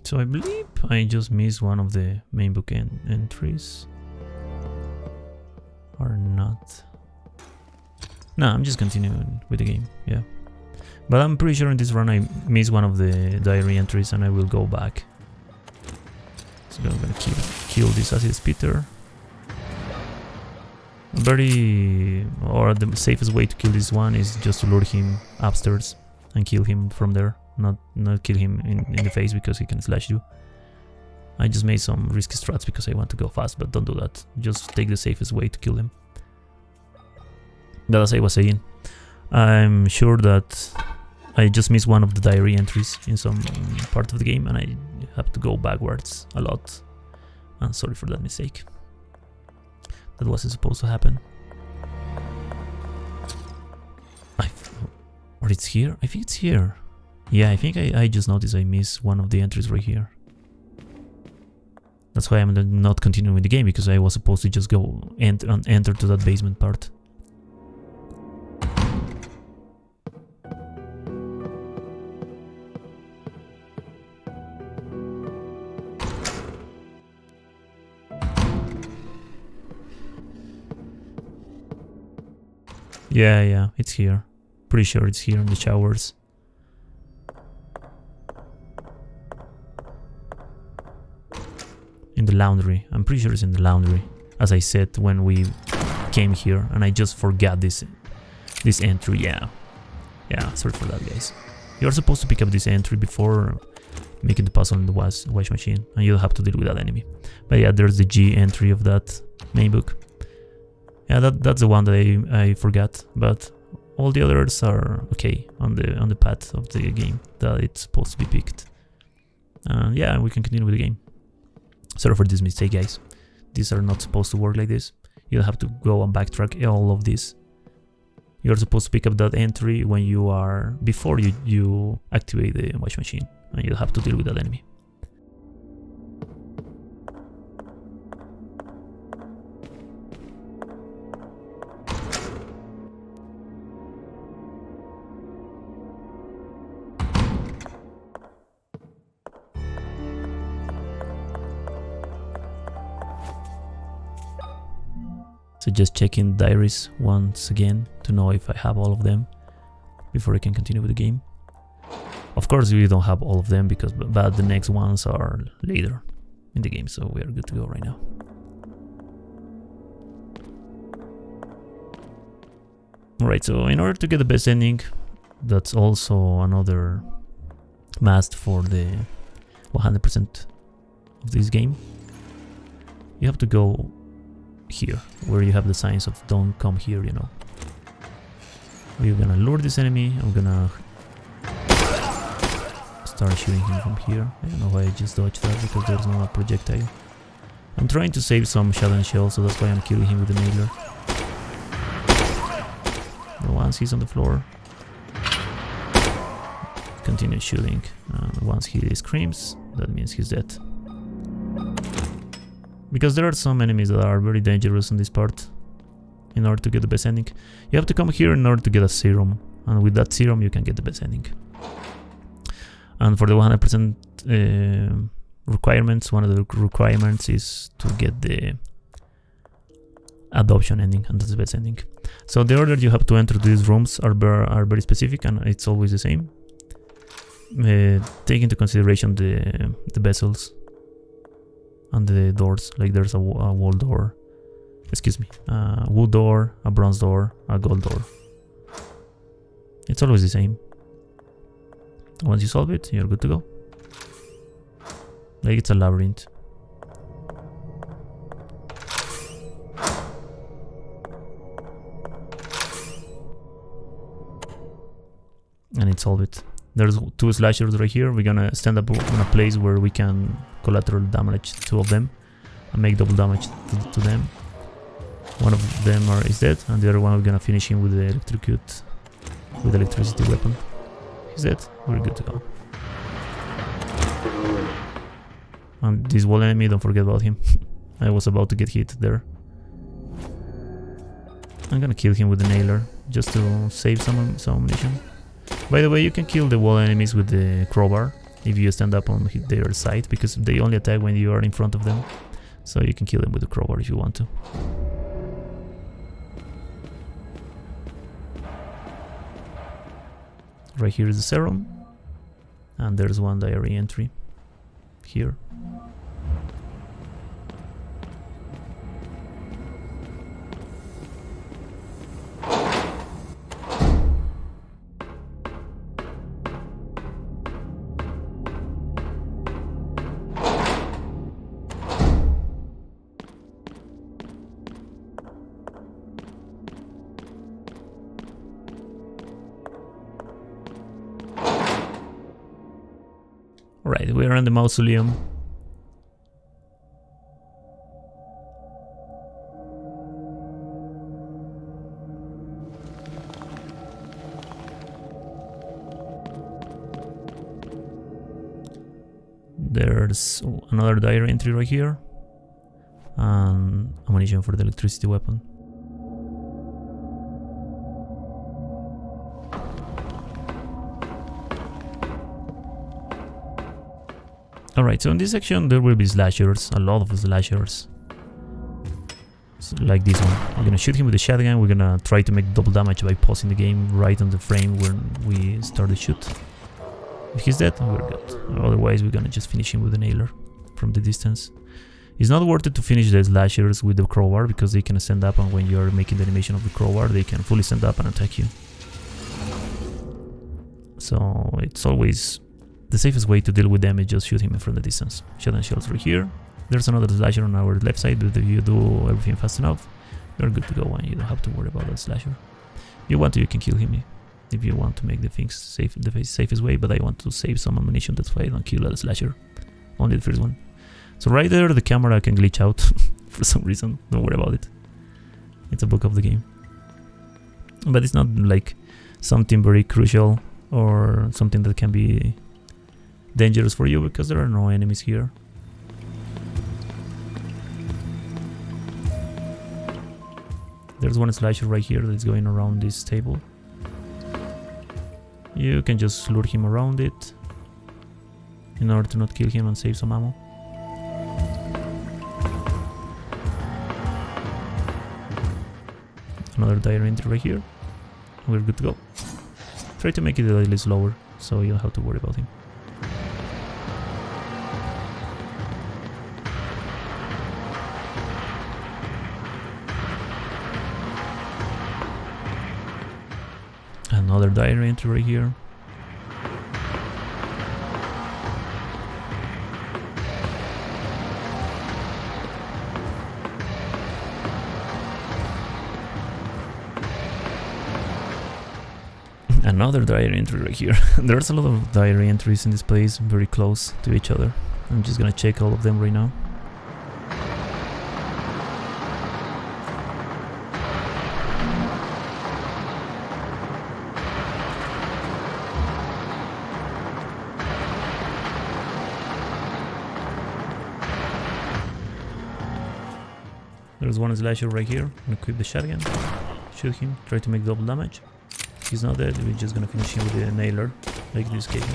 A: So I believe I just missed one of the main book entries. Or not. No, I'm just continuing with the game, yeah. But I'm pretty sure in this run I missed one of the diary entries and I will go back. So I'm gonna kill this acid spitter. The safest way to kill this one is just to lure him upstairs and kill him from there. Not kill him in the face because he can slash you. I just made some risky strats because I want to go fast, but don't do that. Just take the safest way to kill them. But as I was saying, I'm sure that I just missed one of the diary entries in some part of the game and I have to go backwards a lot. I'm sorry for that mistake. That wasn't supposed to happen. Or it's here? I think it's here. Yeah, I think I just noticed I missed one of the entries right here. That's why I'm not continuing with the game, because I was supposed to just go enter to that basement part. Yeah, it's here. Pretty sure it's here in the showers. In the laundry. I'm pretty sure it's in the laundry. As I said when we came here, and I just forgot this entry. Yeah, sorry for that, guys. You're supposed to pick up this entry before making the puzzle in the wash machine, and you'll have to deal with that enemy. But yeah, there's the G entry of that main book. Yeah, that's the one that I forgot, but all the others are okay on the path of the game that it's supposed to be picked. Yeah, we can continue with the game. Sorry for this mistake, guys. These are not supposed to work like this. You'll have to go and backtrack all of this. You're supposed to pick up that entry when you are before you activate the wash machine, and you'll have to deal with that enemy. So just checking diaries once again to know if I have all of them before I can continue with the game. Of course we don't have all of them but the next ones are later in the game, so we are good to go right now. Alright, so in order to get the best ending, that's also another must for the 100% of this game. You have to go here, where you have the signs of don't come here, you know. We're gonna lure this enemy. I'm gonna start shooting him from here. I don't know why I just dodged that, because there's no projectile. I'm trying to save some shot and shell, so that's why I'm killing him with the nailer. But once he's on the floor, continue shooting. Once he screams, that means he's dead. Because there are some enemies that are very dangerous in this part. In order to get the best ending, you have to come here in order to get a serum, and with that serum you can get the best ending. And for the 100% requirements, one of the requirements is to get the adoption ending, and that's the best ending. So the order you have to enter these rooms are very specific, and it's always the same. Take into consideration the vessels and the doors. Like there's a wall door, excuse me, a wood door, a bronze door, a gold door. It's always the same. Once you solve it, you're good to go. Like it's a labyrinth. And it's solved it. There's two slashers right here. We're gonna stand up in a place where we can collateral damage two of them and make double damage to them. One of them is dead, and the other one we're gonna finish him with the electricity weapon. He's dead. We're good to go. And this wall enemy, don't forget about him. I was about to get hit there. I'm gonna kill him with the nailer just to save some ammunition. By the way, you can kill the wall enemies with the crowbar if you stand up on their side, because they only attack when you are in front of them. So you can kill them with the crowbar if you want to. Right here is the serum, and there's one diary entry here. Alright, we're in the mausoleum. There's another diary entry right here. And ammunition for the electricity weapon. Alright, so in this section there will be slashers, a lot of slashers. So like this one. We're gonna shoot him with the shotgun, we're gonna try to make double damage by pausing the game right on the frame when we start the shoot. If he's dead, we're good. Otherwise we're gonna just finish him with a nailer from the distance. It's not worth it to finish the slashers with the crowbar because they can stand up, and when you're making the animation of the crowbar they can fully stand up and attack you. So it's always the safest way to deal with them is just shoot him from the distance. Shotgun shells right here. There's another slasher on our left side, but if you do everything fast enough, you're good to go and you don't have to worry about that slasher. If you want to, you can kill him if you want to make the things safe, the safest way, but I want to save some ammunition, that's why I don't kill that slasher. Only the first one. So right there, the camera can glitch out for some reason. Don't worry about it. It's a bug of the game. But it's not like something very crucial or something that can be dangerous for you because there are no enemies here. There's one slasher right here that's going around this table. You can just lure him around it in order to not kill him and save some ammo. Another diary entry right here. We're good to go. Try to make it a little slower so you don't have to worry about him. Another diary entry right here. Another diary entry right here. There's a lot of diary entries in this place, very close to each other. I'm just gonna check all of them right now. There's one slasher right here. I'm gonna equip the shotgun, shoot him, try to make double damage. If he's not dead, we're just gonna finish him with the nailer, like this case.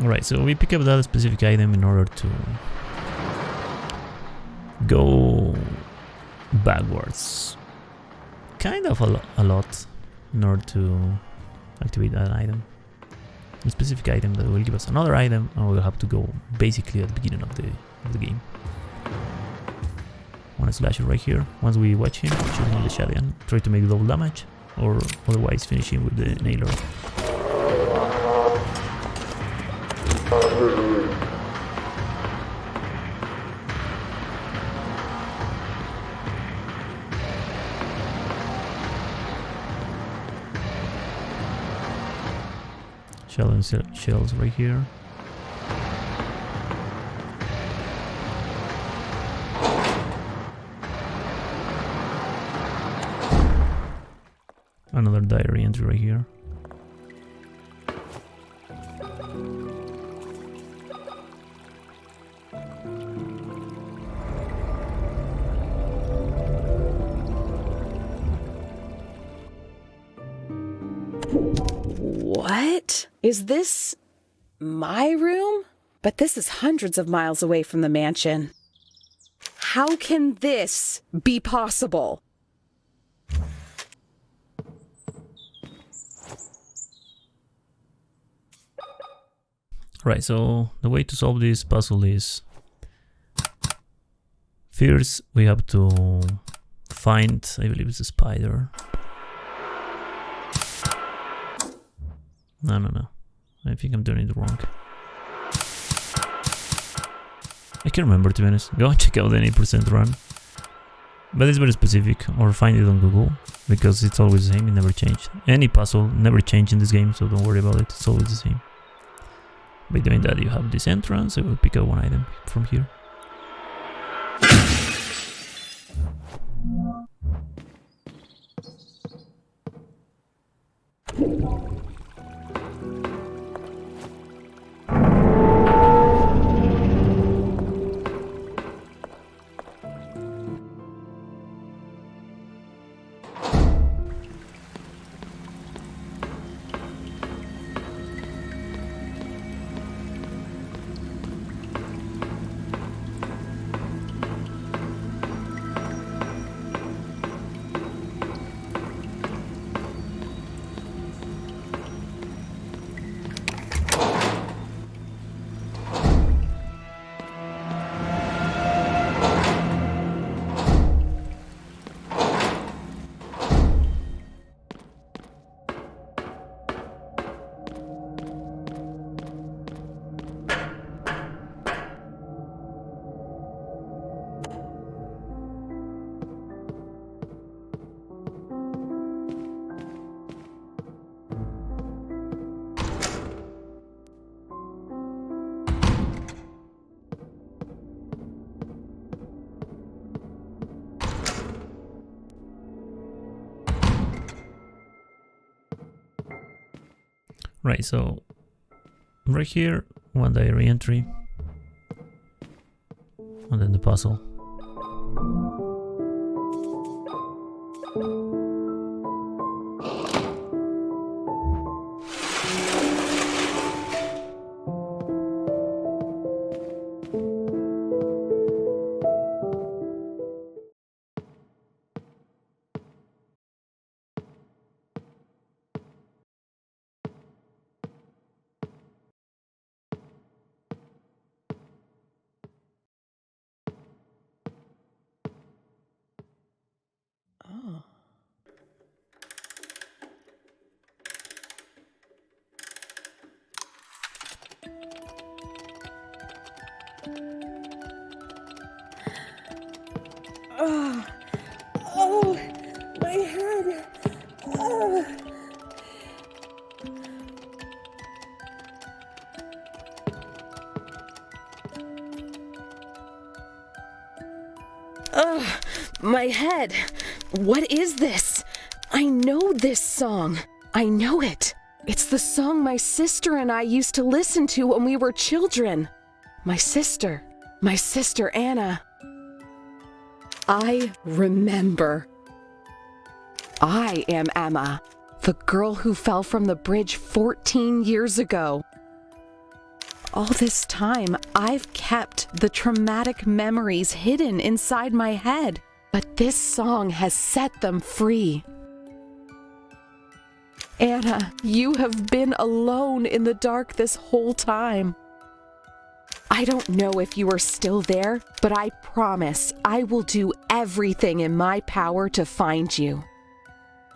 A: Alright, so we pick up that specific item in order to go backwards. Kind of a lot in order to activate that item. A specific item that will give us another item, and we'll have to go basically at the beginning of the game. One slasher right here. Once we watch him, shoot him with the shotgun, try to make double damage, or otherwise finish him with the nailer. Shells right here. Another diary entry right here.
B: What? Is this my room? But this is hundreds of miles away from the mansion. How can this be possible?
A: Right, so the way to solve this puzzle is... First, we have to find, I believe it's a spider. No. I think I'm doing it wrong. I can't remember, to be honest. Go and check out the 8% run. But it's very specific, or find it on Google, because it's always the same, it never changed. Any puzzle never changed in this game, so don't worry about it, it's always the same. By doing that, you have this entrance, I will pick up one item from here. Right, so right here, one diary entry, and then the puzzle.
B: Oh. Oh, my head. Oh. Ugh, my head. What is this? I know this song. I know it. It's the song my sister and I used to listen to when we were children. My sister Anna. I remember. I am Emma, the girl who fell from the bridge 14 years ago. All this time, I've kept the traumatic memories hidden inside my head, but this song has set them free. Anna, you have been alone in the dark this whole time. I don't know if you are still there, but I promise I will do everything in my power to find you.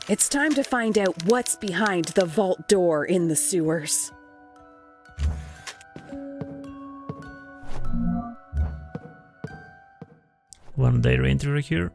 B: It's time to find out what's behind the vault door in the sewers.
A: One diary entry right here.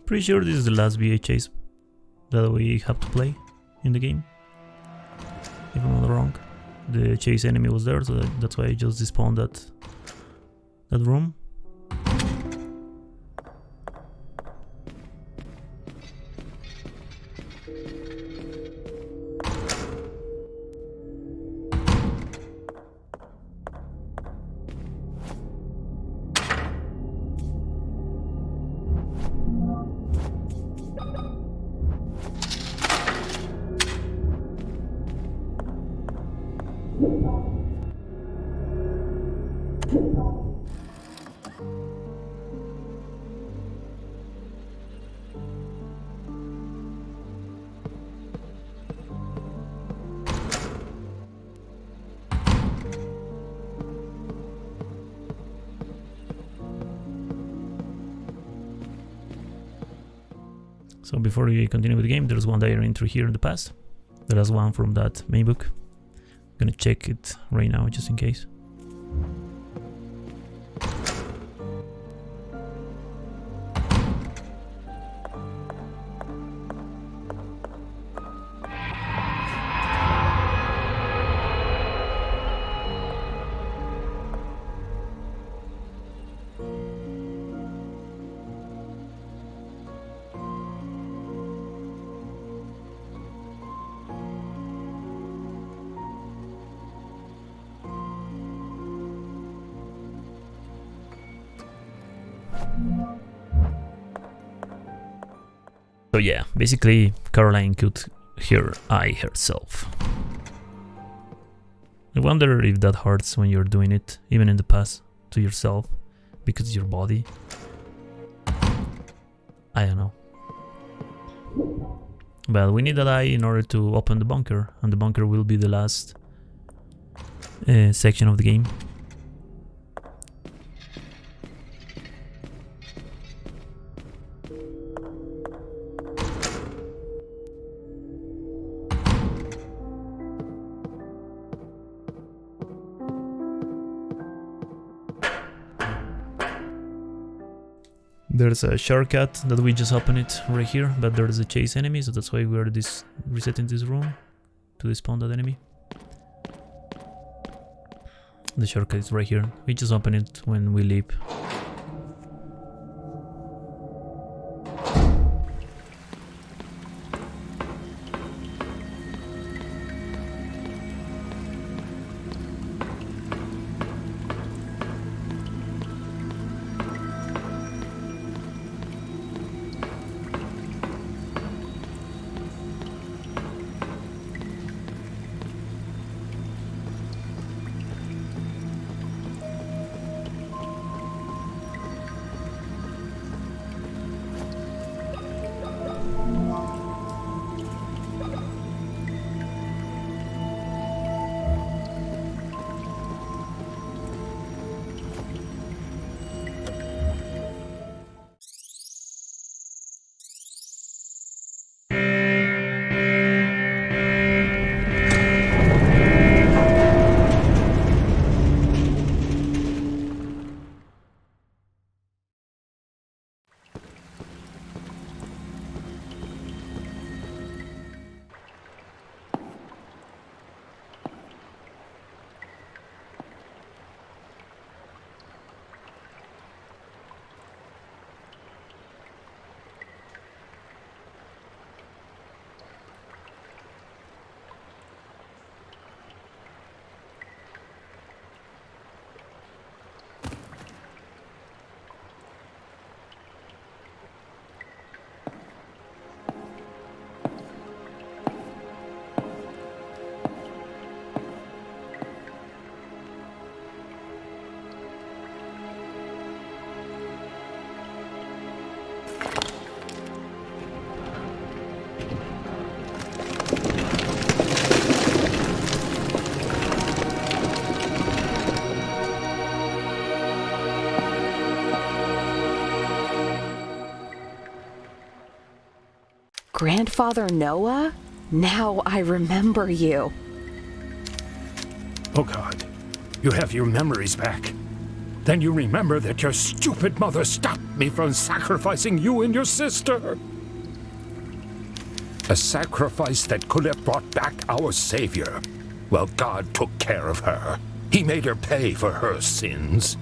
A: Pretty sure this is the last VA chase that we have to play in the game. If I'm not wrong. The chase enemy was there, so that's why I just despawned that room. So before we continue with the game, there's one diary entry here in the past. The last one from that main book. I'm gonna check it right now just in case. So yeah, basically Caroline could hear I herself. I wonder if that hurts when you're doing it, even in the past, to yourself, because it's your body. I don't know. But we need that eye in order to open the bunker, and the bunker will be the last section of the game. There's a shortcut that we just open it right here, but there's a chase enemy, so that's why we are resetting this room to despawn that enemy. The shortcut is right here. We just open it when we leap.
B: Grandfather Noah? Now I remember you.
D: Oh God, you have your memories back. Then you remember that your stupid mother stopped me from sacrificing you and your sister. A sacrifice that could have brought back our Savior. Well, God took care of her. He made her pay for her sins.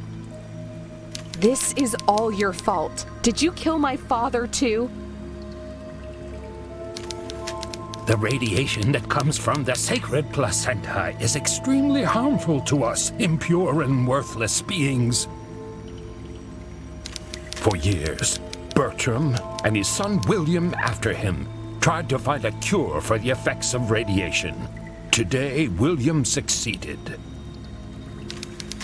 B: This is all your fault. Did you kill my father too?
D: The radiation that comes from the sacred placenta is extremely harmful to us, impure and worthless beings. For years, Bertram and his son William after him tried to find a cure for the effects of radiation. Today, William succeeded.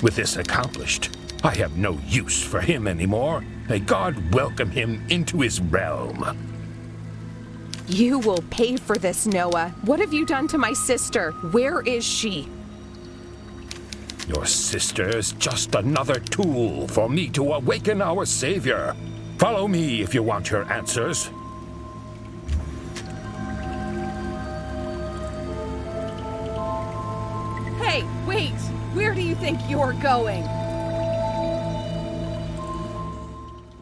D: With this accomplished, I have no use for him anymore. May God welcome him into his realm.
B: You will pay for this, Noah. What have you done to my sister? Where is she?
D: Your sister is just another tool for me to awaken our Savior. Follow me if you want your answers.
B: Hey, wait! Where do you think you're going?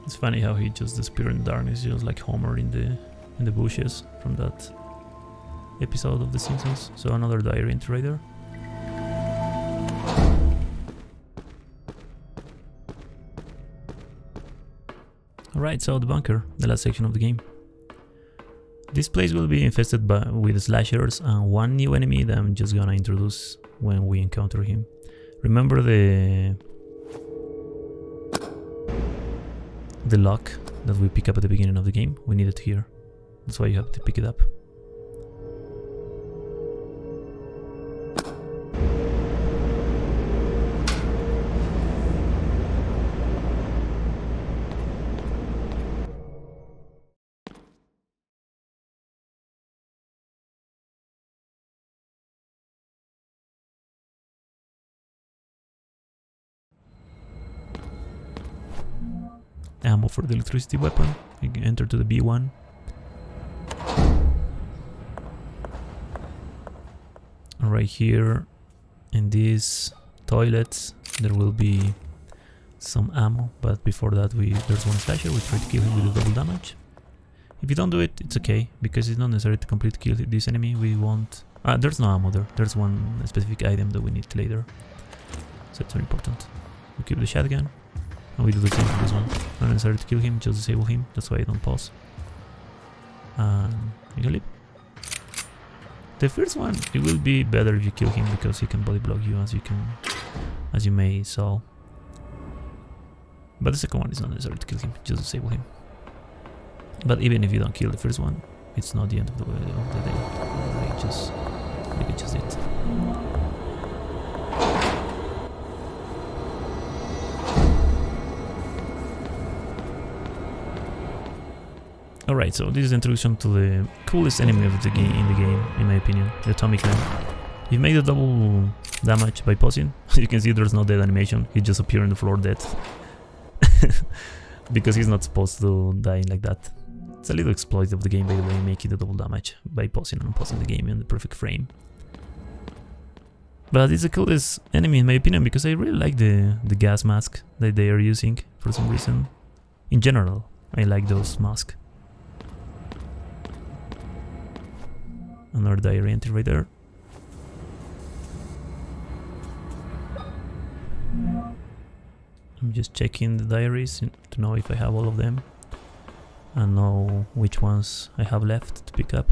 A: It's funny how he just disappeared in the darkness, just like Homer in the bushes from that episode of The Simpsons. So another diary entry right there. Alright, so the bunker, the last section of the game. This place will be infested with slashers and one new enemy that I'm just gonna introduce when we encounter him. Remember the lock that we pick up at the beginning of the game? We need it here. That's why you have to pick it up. Ammo for the electricity weapon. You can enter to the B1. Right here in these toilets there will be some ammo, but before that there's one slasher. We try to kill him with a double damage. If you don't do it, it's okay, because it's not necessary to complete kill this enemy. We won't... there's no ammo there. There's one specific item that we need later, so it's very important. We keep the shotgun. And we do the same for this one. Not necessary to kill him, just disable him. That's why I don't pause. You can leave. The first one, it will be better if you kill him, because he can body block you, as you may saw. But the second one is not necessary to kill him, just disable him. But even if you don't kill the first one, it's not the end of the day. Like I just did. Alright, so this is the introduction to the coolest enemy of the game in my opinion, the Atomic Man. He made a double damage by pausing. You can see there's no dead animation, he just appeared on the floor dead. Because he's not supposed to die like that. It's a little exploit of the game, by the way, making the double damage by pausing and unpausing the game in the perfect frame. But it's the coolest enemy in my opinion, because I really like the gas mask that they are using for some reason. In general, I like those masks. Another diary entry right there. I'm just checking the diaries to know if I have all of them and know which ones I have left to pick up.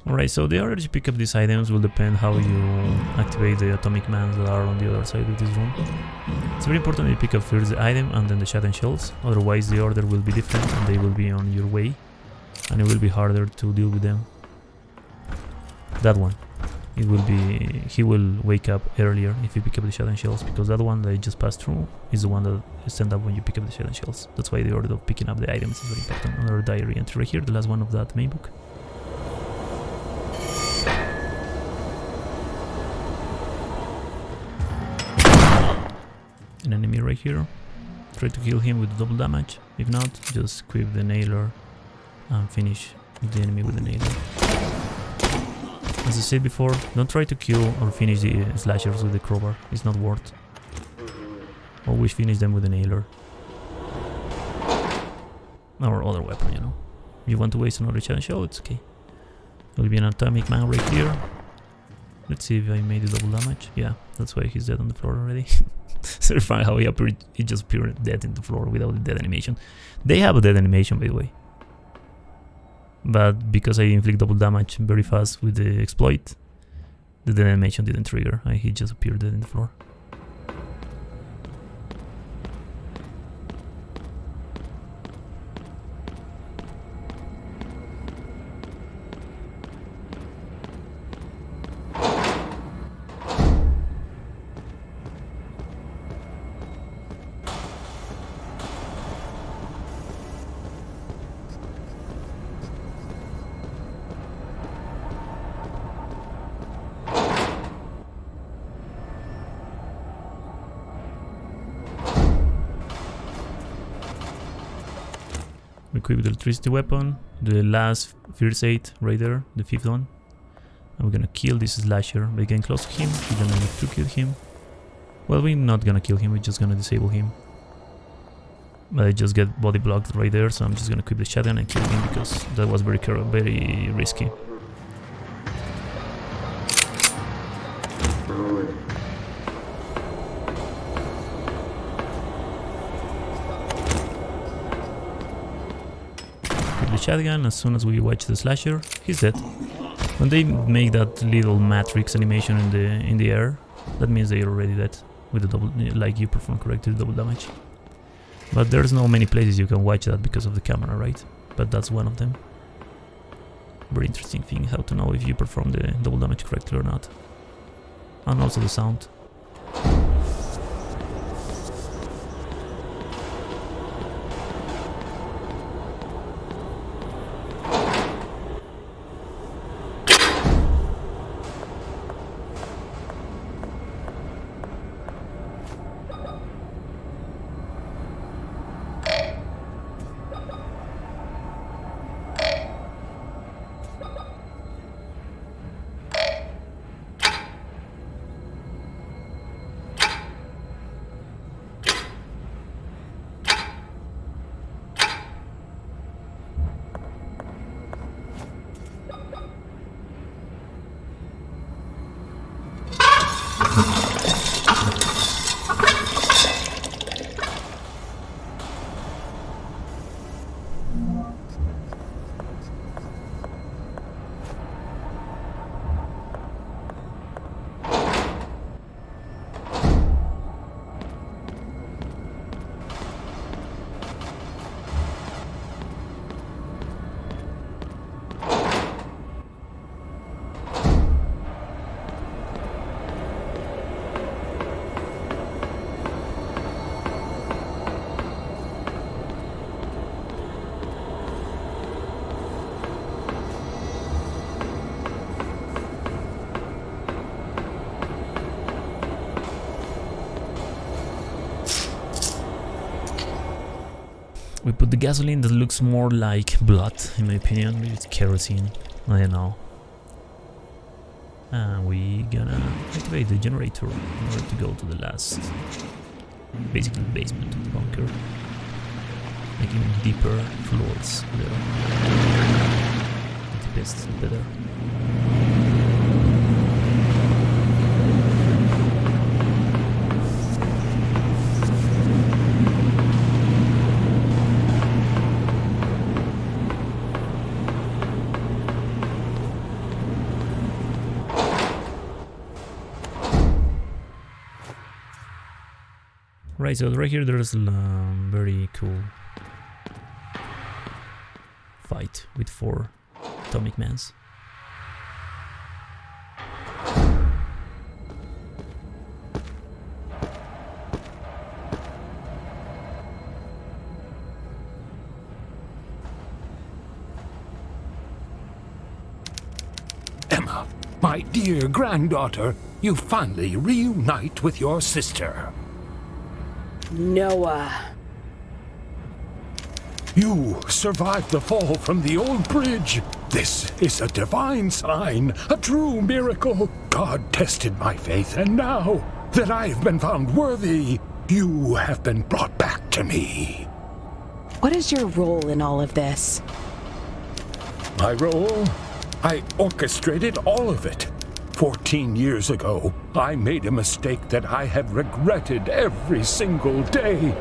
A: Alright, so the order to pick up these items will depend how you activate the atomic mans that are on the other side of this room. It's very important that you pick up first the item and then the shotgun shells, otherwise the order will be different and they will be on your way and it will be harder to deal with them. That one, he will wake up earlier if you pick up the shotgun shells, because that one that I just passed through is the one that stand up when you pick up the shotgun shells. That's why the order of picking up the items is very important. Another diary entry right here, the last one of that main book. An enemy right here. Try to kill him with double damage. If not, just equip the nailer and finish the enemy with the nailer. As I said before, don't try to kill or finish the slashers with the crowbar. It's not worth. Always finish them with the nailer. Or other weapon, you know. If you want to waste another challenge shell, it's okay. There will be an atomic man right here. Let's see if I made the double damage. Yeah, that's why he's dead on the floor already. It's very funny how he just appeared dead in the floor without the dead animation. They have a dead animation, by the way. But because I inflict double damage very fast with the exploit, The dead animation didn't trigger. He just appeared dead in the floor. Equip the electricity weapon, the last first aid right there, the 5th one. And we're gonna kill this slasher by getting close to him. We're gonna electrocute him. Well, we're not gonna kill him, we're just gonna disable him. But I just get body blocked right there, so I'm just gonna equip the shotgun and kill him because that was very risky. Shotgun. As soon as we watch the slasher, he's dead. When they make that little matrix animation in the air, that means they're already dead with the double, like you perform correctly double damage. But there's no many places you can watch that because of the camera, right? But that's one of them. Very interesting thing, how to know if you perform the double damage correctly or not. And also the sound. We put the gasoline that looks more like blood, in my opinion. Maybe it's kerosene, I don't know. And we gonna activate the generator in order to go to the last, basically the basement of the bunker. Making deeper floors there. The deepest, the better. Right, so right here there's a very cool fight with 4 atomic mans.
D: Emma, my dear granddaughter, you finally reunite with your sister.
B: Noah.
D: You survived the fall from the old bridge. This is a divine sign, a true miracle. God tested my faith, and now that I have been found worthy, you have been brought back to me.
B: What is your role in all of this?
D: My role? I orchestrated all of it. 14 years ago, I made a mistake that I have regretted every single day.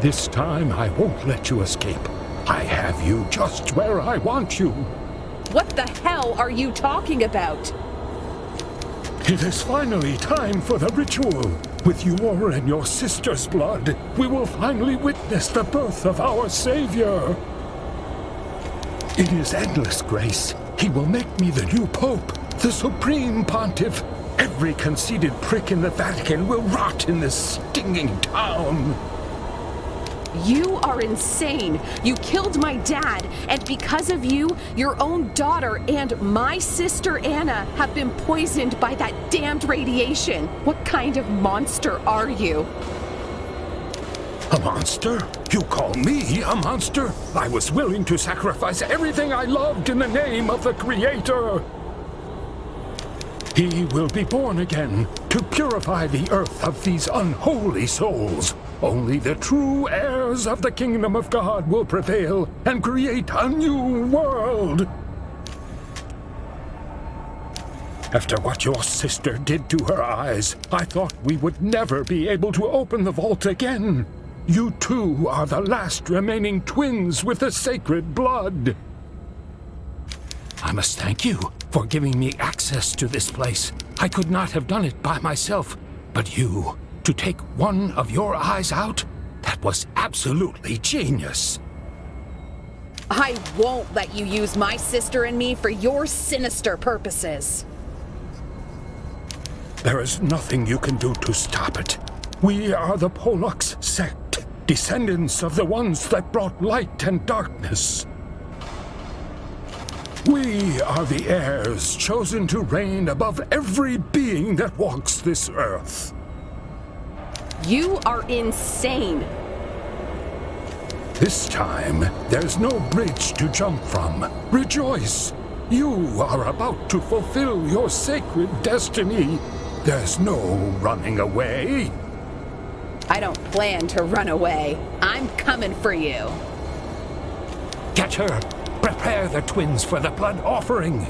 D: This time, I won't let you escape. I have you just where I want you.
B: What the hell are you talking about?
D: It is finally time for the ritual. With your and your sister's blood, we will finally witness the birth of our Savior. It is endless grace. He will make me the new Pope, the Supreme Pontiff. Every conceited prick in the Vatican will rot in this stinging town.
B: You are insane. You killed my dad, and because of you, your own daughter and my sister Anna have been poisoned by that damned radiation. What kind of monster are you?
D: A monster? You call me a monster? I was willing to sacrifice everything I loved in the name of the Creator. He will be born again to purify the earth of these unholy souls. Only the true heirs of the kingdom of God will prevail and create a new world. After what your sister did to her eyes, I thought we would never be able to open the vault again. You two are the last remaining twins with the sacred blood. I must thank you for giving me access to this place. I could not have done it by myself, but you, to take one of your eyes out, that was absolutely genius.
B: I won't let you use my sister and me for your sinister purposes.
D: There is nothing you can do to stop it. We are the Pollux sect, descendants of the ones that brought light and darkness. We are the heirs chosen to reign above every being that walks this earth.
B: You are insane.
D: This time, there's no bridge to jump from. Rejoice! You are about to fulfill your sacred destiny. There's no running away.
B: I don't plan to run away. I'm coming for you.
D: Get her! Prepare the twins for the blood offering!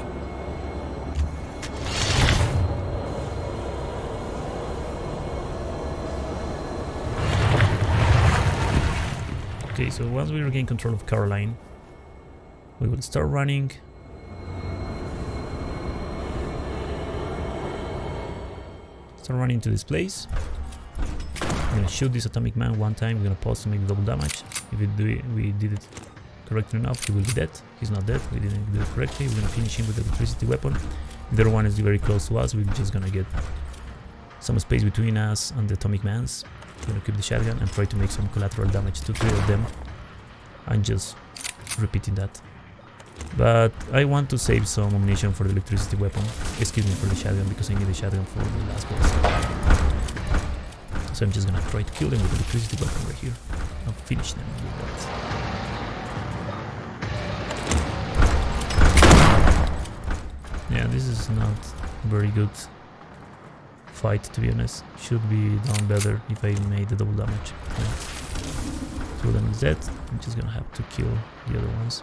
A: Okay, so once we regain control of Caroline, we will start running. Start running to this place. We're gonna shoot this atomic man one time. We're gonna pause to make double damage. If we did it correctly enough, he will be dead. He's not dead. We didn't do it correctly. We're gonna finish him with the electricity weapon. The other one is very close to us. We're just gonna get some space between us and the atomic mans. We're gonna keep the shotgun and try to make some collateral damage to 3 of them. I'm just repeating that. But I want to save some ammunition for the electricity weapon. Excuse me, for the shotgun, because I need the shotgun for the last boss. So I'm just gonna try to kill them with the electricity weapon right here. I'll finish them with that. Yeah, this is not very good fight, to be honest. Should be done better if I made the double damage. Yeah. 2 of them is dead. I'm just gonna have to kill the other ones.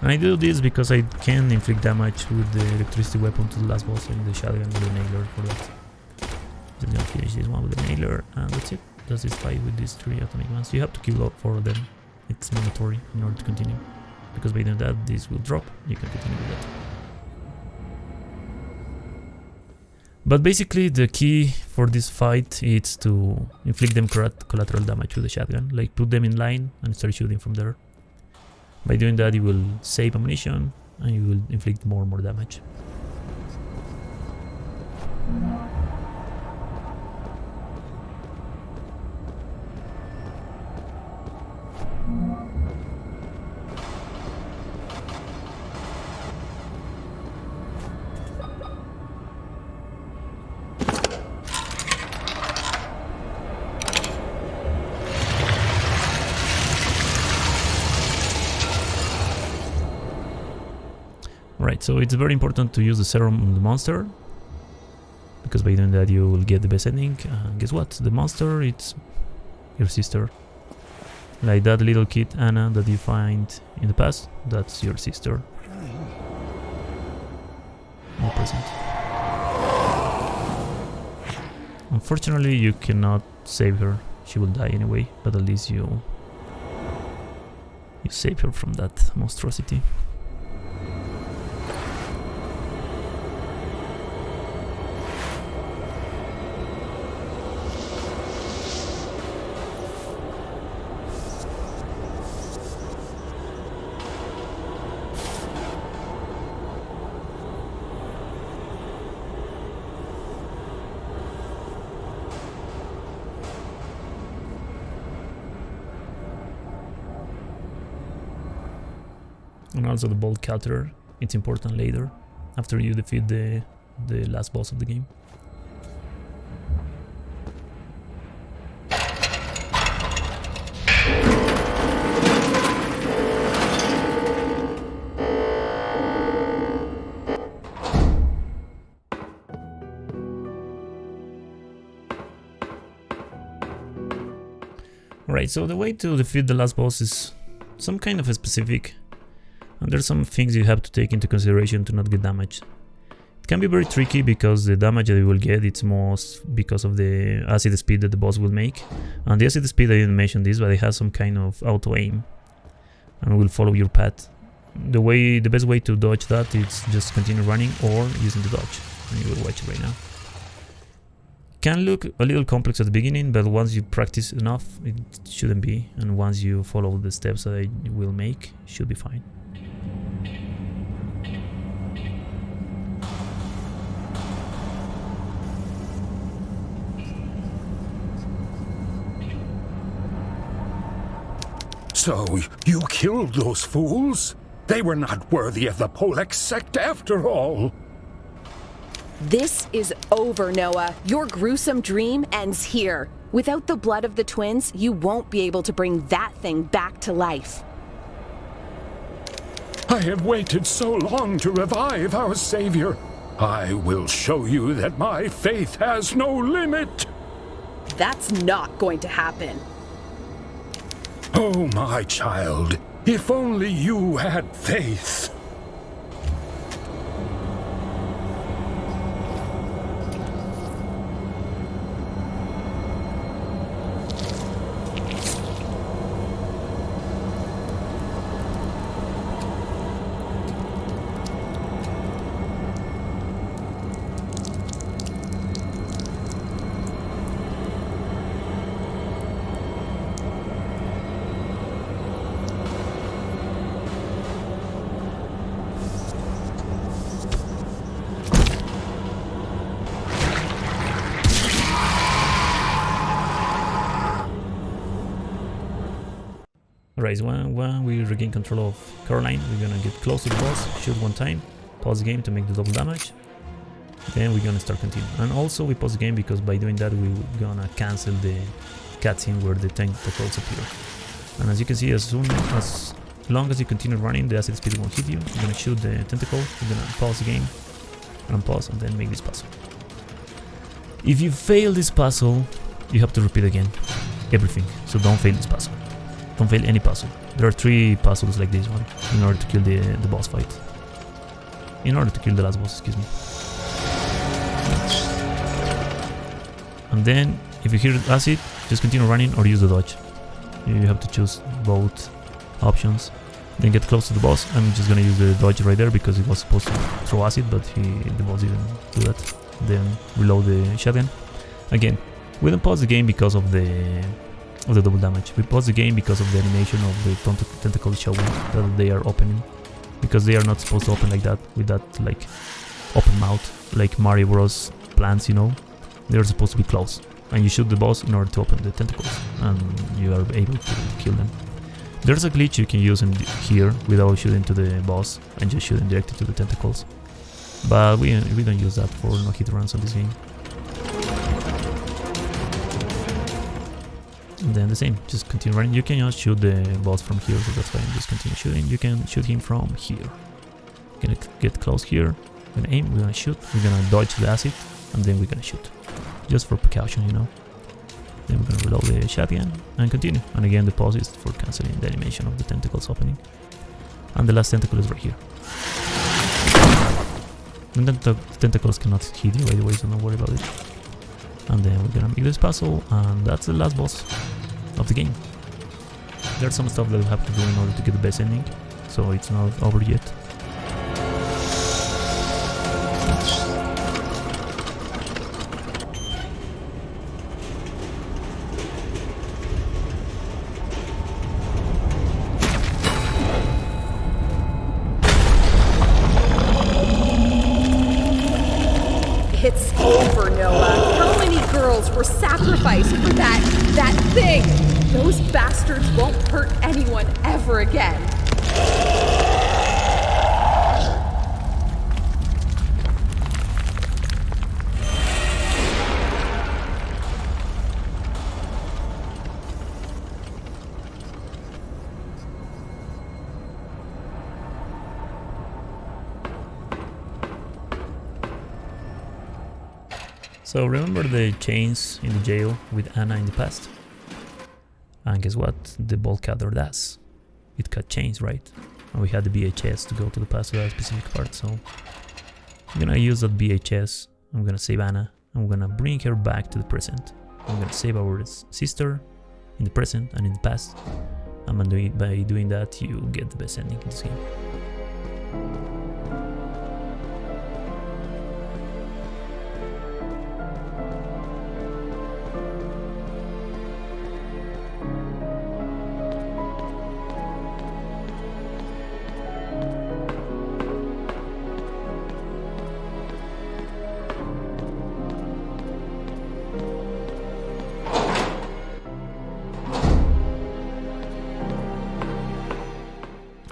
A: And I do this because I can inflict damage with the electricity weapon to the last boss and the shotgun with the nailer for that. Just gonna finish this one with the nailer and that's it. That's this fight with these 3 atomic ones. You have to kill all 4 of them. It's mandatory in order to continue. Because by doing that, this will drop. You can continue with that. But basically the key for this fight is to inflict them collateral damage with the shotgun. Like put them in line and start shooting from there. By doing that you will save ammunition and you will inflict more and more damage. Right, so it's very important to use the serum on the monster, because by doing that you will get the best ending. Guess what? The monster, it's your sister. Like that little kid Anna that you find in the past, that's your sister. In the present. Unfortunately you cannot save her, she will die anyway, but at least you save her from that monstrosity. And also the bolt cutter, it's important later, after you defeat the last boss of the game. Alright, so the way to defeat the last boss is some kind of a specific, and there's some things you have to take into consideration to not get damaged. It can be very tricky because the damage that you will get, it's most because of the acid speed that the boss will make. And the acid speed, I didn't mention this, but it has some kind of auto aim and will follow your path. The best way to dodge that is just continue running or using the dodge, and you will watch it right now. Can look a little complex at the beginning, but once you practice enough, it shouldn't be, and once you follow the steps that I will make, it should be fine.
D: So, you killed those fools? They were not worthy of the Polex sect after all.
B: This is over, Noah. Your gruesome dream ends here. Without the blood of the twins, you won't be able to bring that thing back to life.
D: I have waited so long to revive our savior. I will show you that my faith has no limit.
B: That's not going to happen.
D: Oh, my child, if only you had faith.
A: Alright, when we regain control of Caroline, we're gonna get close to the boss, shoot one time, pause the game to make the double damage, then we're gonna start continuing. And also we pause the game because by doing that we're gonna cancel the cutscene where the tentacles appear. And as you can see, as long as you continue running, the acid speed won't hit you. You're gonna shoot the tentacle, you're gonna pause the game, unpause, and then make this puzzle. If you fail this puzzle, you have to repeat again everything, so don't fail this puzzle. Don't fail any puzzle. There are 3 puzzles like this one in order to kill the boss fight. In order to kill the last boss, excuse me. And then, if you hear acid, just continue running or use the dodge. You have to choose both options. Then get close to the boss. I'm just gonna use the dodge right there because it was supposed to throw acid, but the boss didn't do that. Then reload the shotgun. Again, we don't pause the game because of the double damage. We pause the game because of the animation of the tentacles showing that they are opening, because they are not supposed to open like that, with that like open mouth like Mario Bros plants, you know. They are supposed to be closed, and you shoot the boss in order to open the tentacles, and you are able to kill them. There's a glitch you can use in here without shooting to the boss and just shooting directly to the tentacles, but we don't use that for no hit runs on this game. And then the same, just continue running. You can just shoot the boss from here, so that's why I'm just continue shooting. You can shoot him from here. We're gonna get close here, we're gonna aim, we're gonna shoot, we're gonna dodge the acid, and then we're gonna shoot. Just for precaution, you know. Then we're gonna reload the shotgun and continue. And again, the pause is for cancelling the animation of the tentacles opening. And the last tentacle is right here. And then the tentacles cannot hit you right away, so don't worry about it. And then we're gonna make this puzzle, and that's the last boss of the game. There's some stuff that we have to do in order to get the best ending, so it's not over yet.
B: It's over, Noah. How many girls were sacrificed for that thing? Those bastards won't hurt anyone ever again.
A: So remember the chains in the jail with Anna in the past? And guess what the bolt cutter does? It cut chains, right? And we had the VHS to go to the past to that specific part, so I'm gonna use that VHS, I'm gonna save Anna, I'm gonna bring her back to the present. I'm gonna save our sister in the present and in the past. And by doing that, you get the best ending in this game.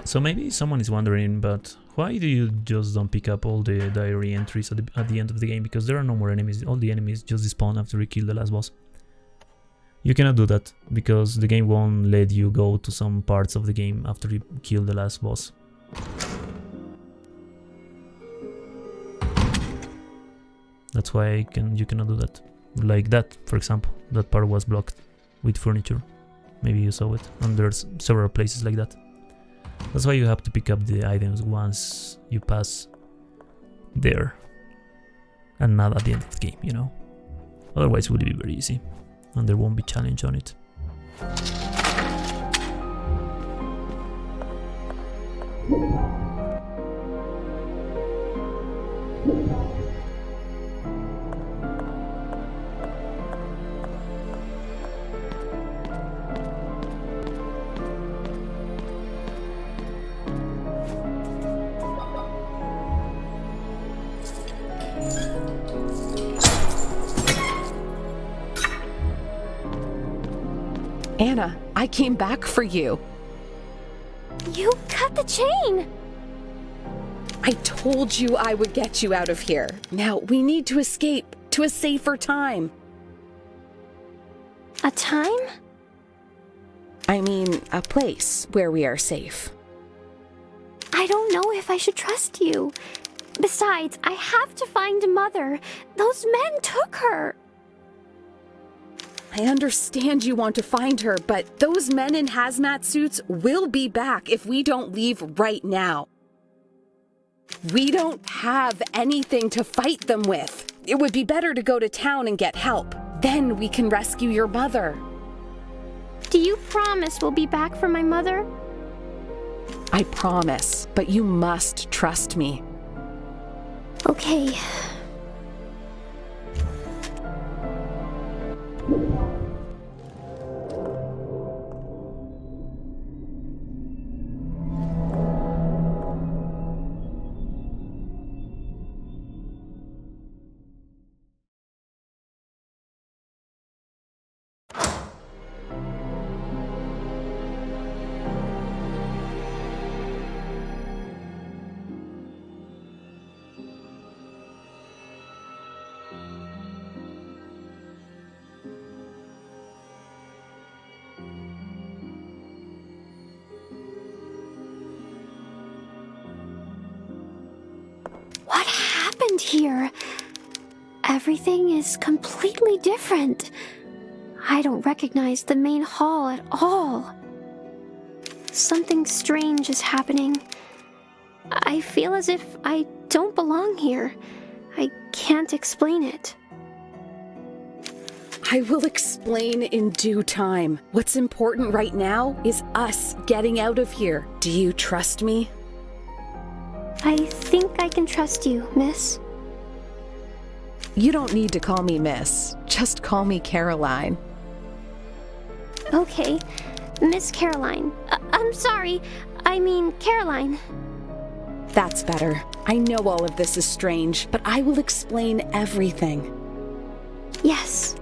A: So maybe someone is wondering, but why do you just don't pick up all the diary entries at the end of the game? Because there are no more enemies, all the enemies just despawn after you kill the last boss. You cannot do that, because the game won't let you go to some parts of the game after you kill the last boss. That's why you cannot do that. Like that, for example, that part was blocked with furniture. Maybe you saw it, and there's several places like that. That's why you have to pick up the items once you pass there, and not at the end of the game, you know. Otherwise it will be very easy, and there won't be challenge on it.
B: Anna, I came back for you.
E: You cut the chain!
B: I told you I would get you out of here. Now we need to escape to a safer time.
E: A time?
B: I mean, a place where we are safe.
E: I don't know if I should trust you. Besides, I have to find Mother. Those men took her.
B: I understand you want to find her, but those men in hazmat suits will be back if we don't leave right now. We don't have anything to fight them with. It would be better to go to town and get help. Then we can rescue your mother.
E: Do you promise we'll be back for my mother?
B: I promise, but you must trust me.
E: Okay. What happened here? Everything is completely different. I don't recognize the main hall at all. Something strange is happening. I feel as if I don't belong here. I can't explain it.
B: I will explain in due time. What's important right now is us getting out of here. Do you trust me?
E: I think I can trust you, miss.
B: You don't need to call me Miss. Just call me Caroline.
E: Okay, Miss Caroline. I'm sorry. I mean, Caroline.
B: That's better. I know all of this is strange, but I will explain everything.
E: Yes.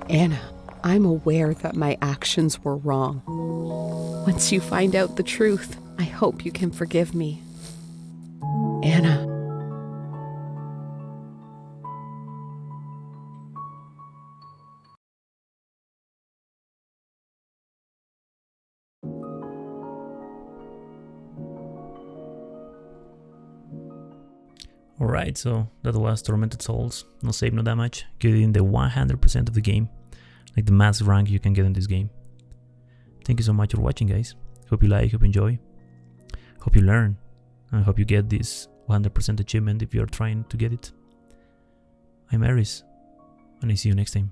B: Anna, I'm aware that my actions were wrong. Once you find out the truth, I hope you can forgive me. Anna.
A: Alright, so that was Tormented Souls. No save, no damage. Getting the 100% of the game. Like the max rank you can get in this game. Thank you so much for watching, guys. Hope you like, hope you enjoy. Hope you learn. And hope you get this 100% achievement if you're trying to get it. I'm Aris, and I see you next time.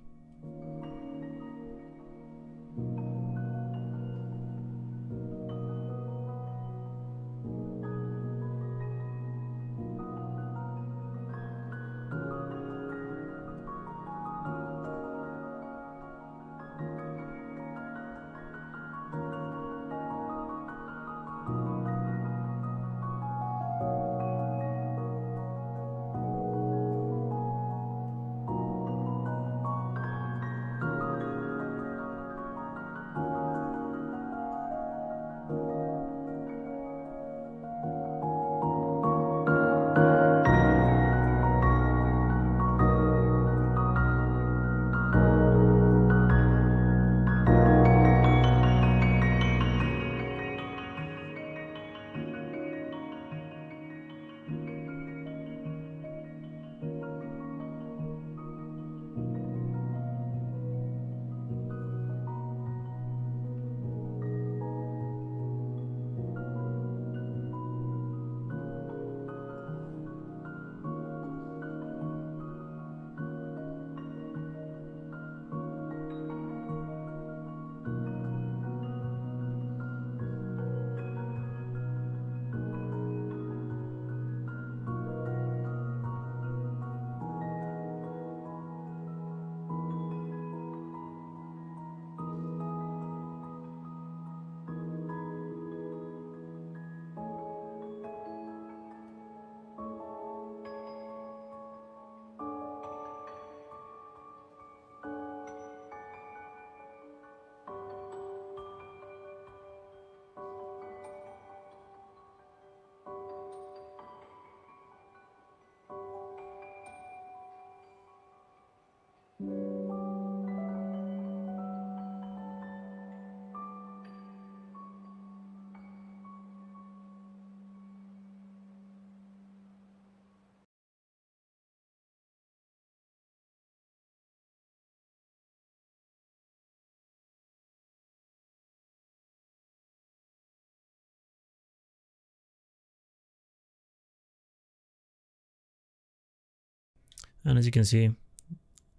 A: And as you can see,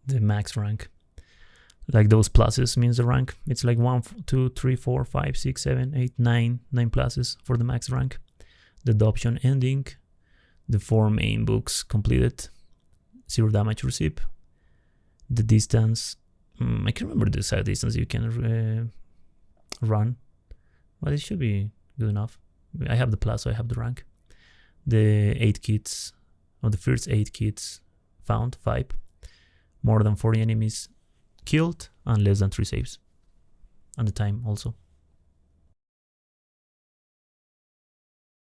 A: the max rank, like those pluses means the rank. It's like 1, 2, 3, 4, 5, 6, 7, 8, 9 pluses for the max rank. The adoption ending, the 4 main books completed, 0 damage received. The distance, I can't remember the exact distance you can run, but it should be good enough. I have the plus, so I have the rank. The 8 kits, or the first 8 kits found, 5. More than 40 enemies killed, and less than 3 saves. And the time also.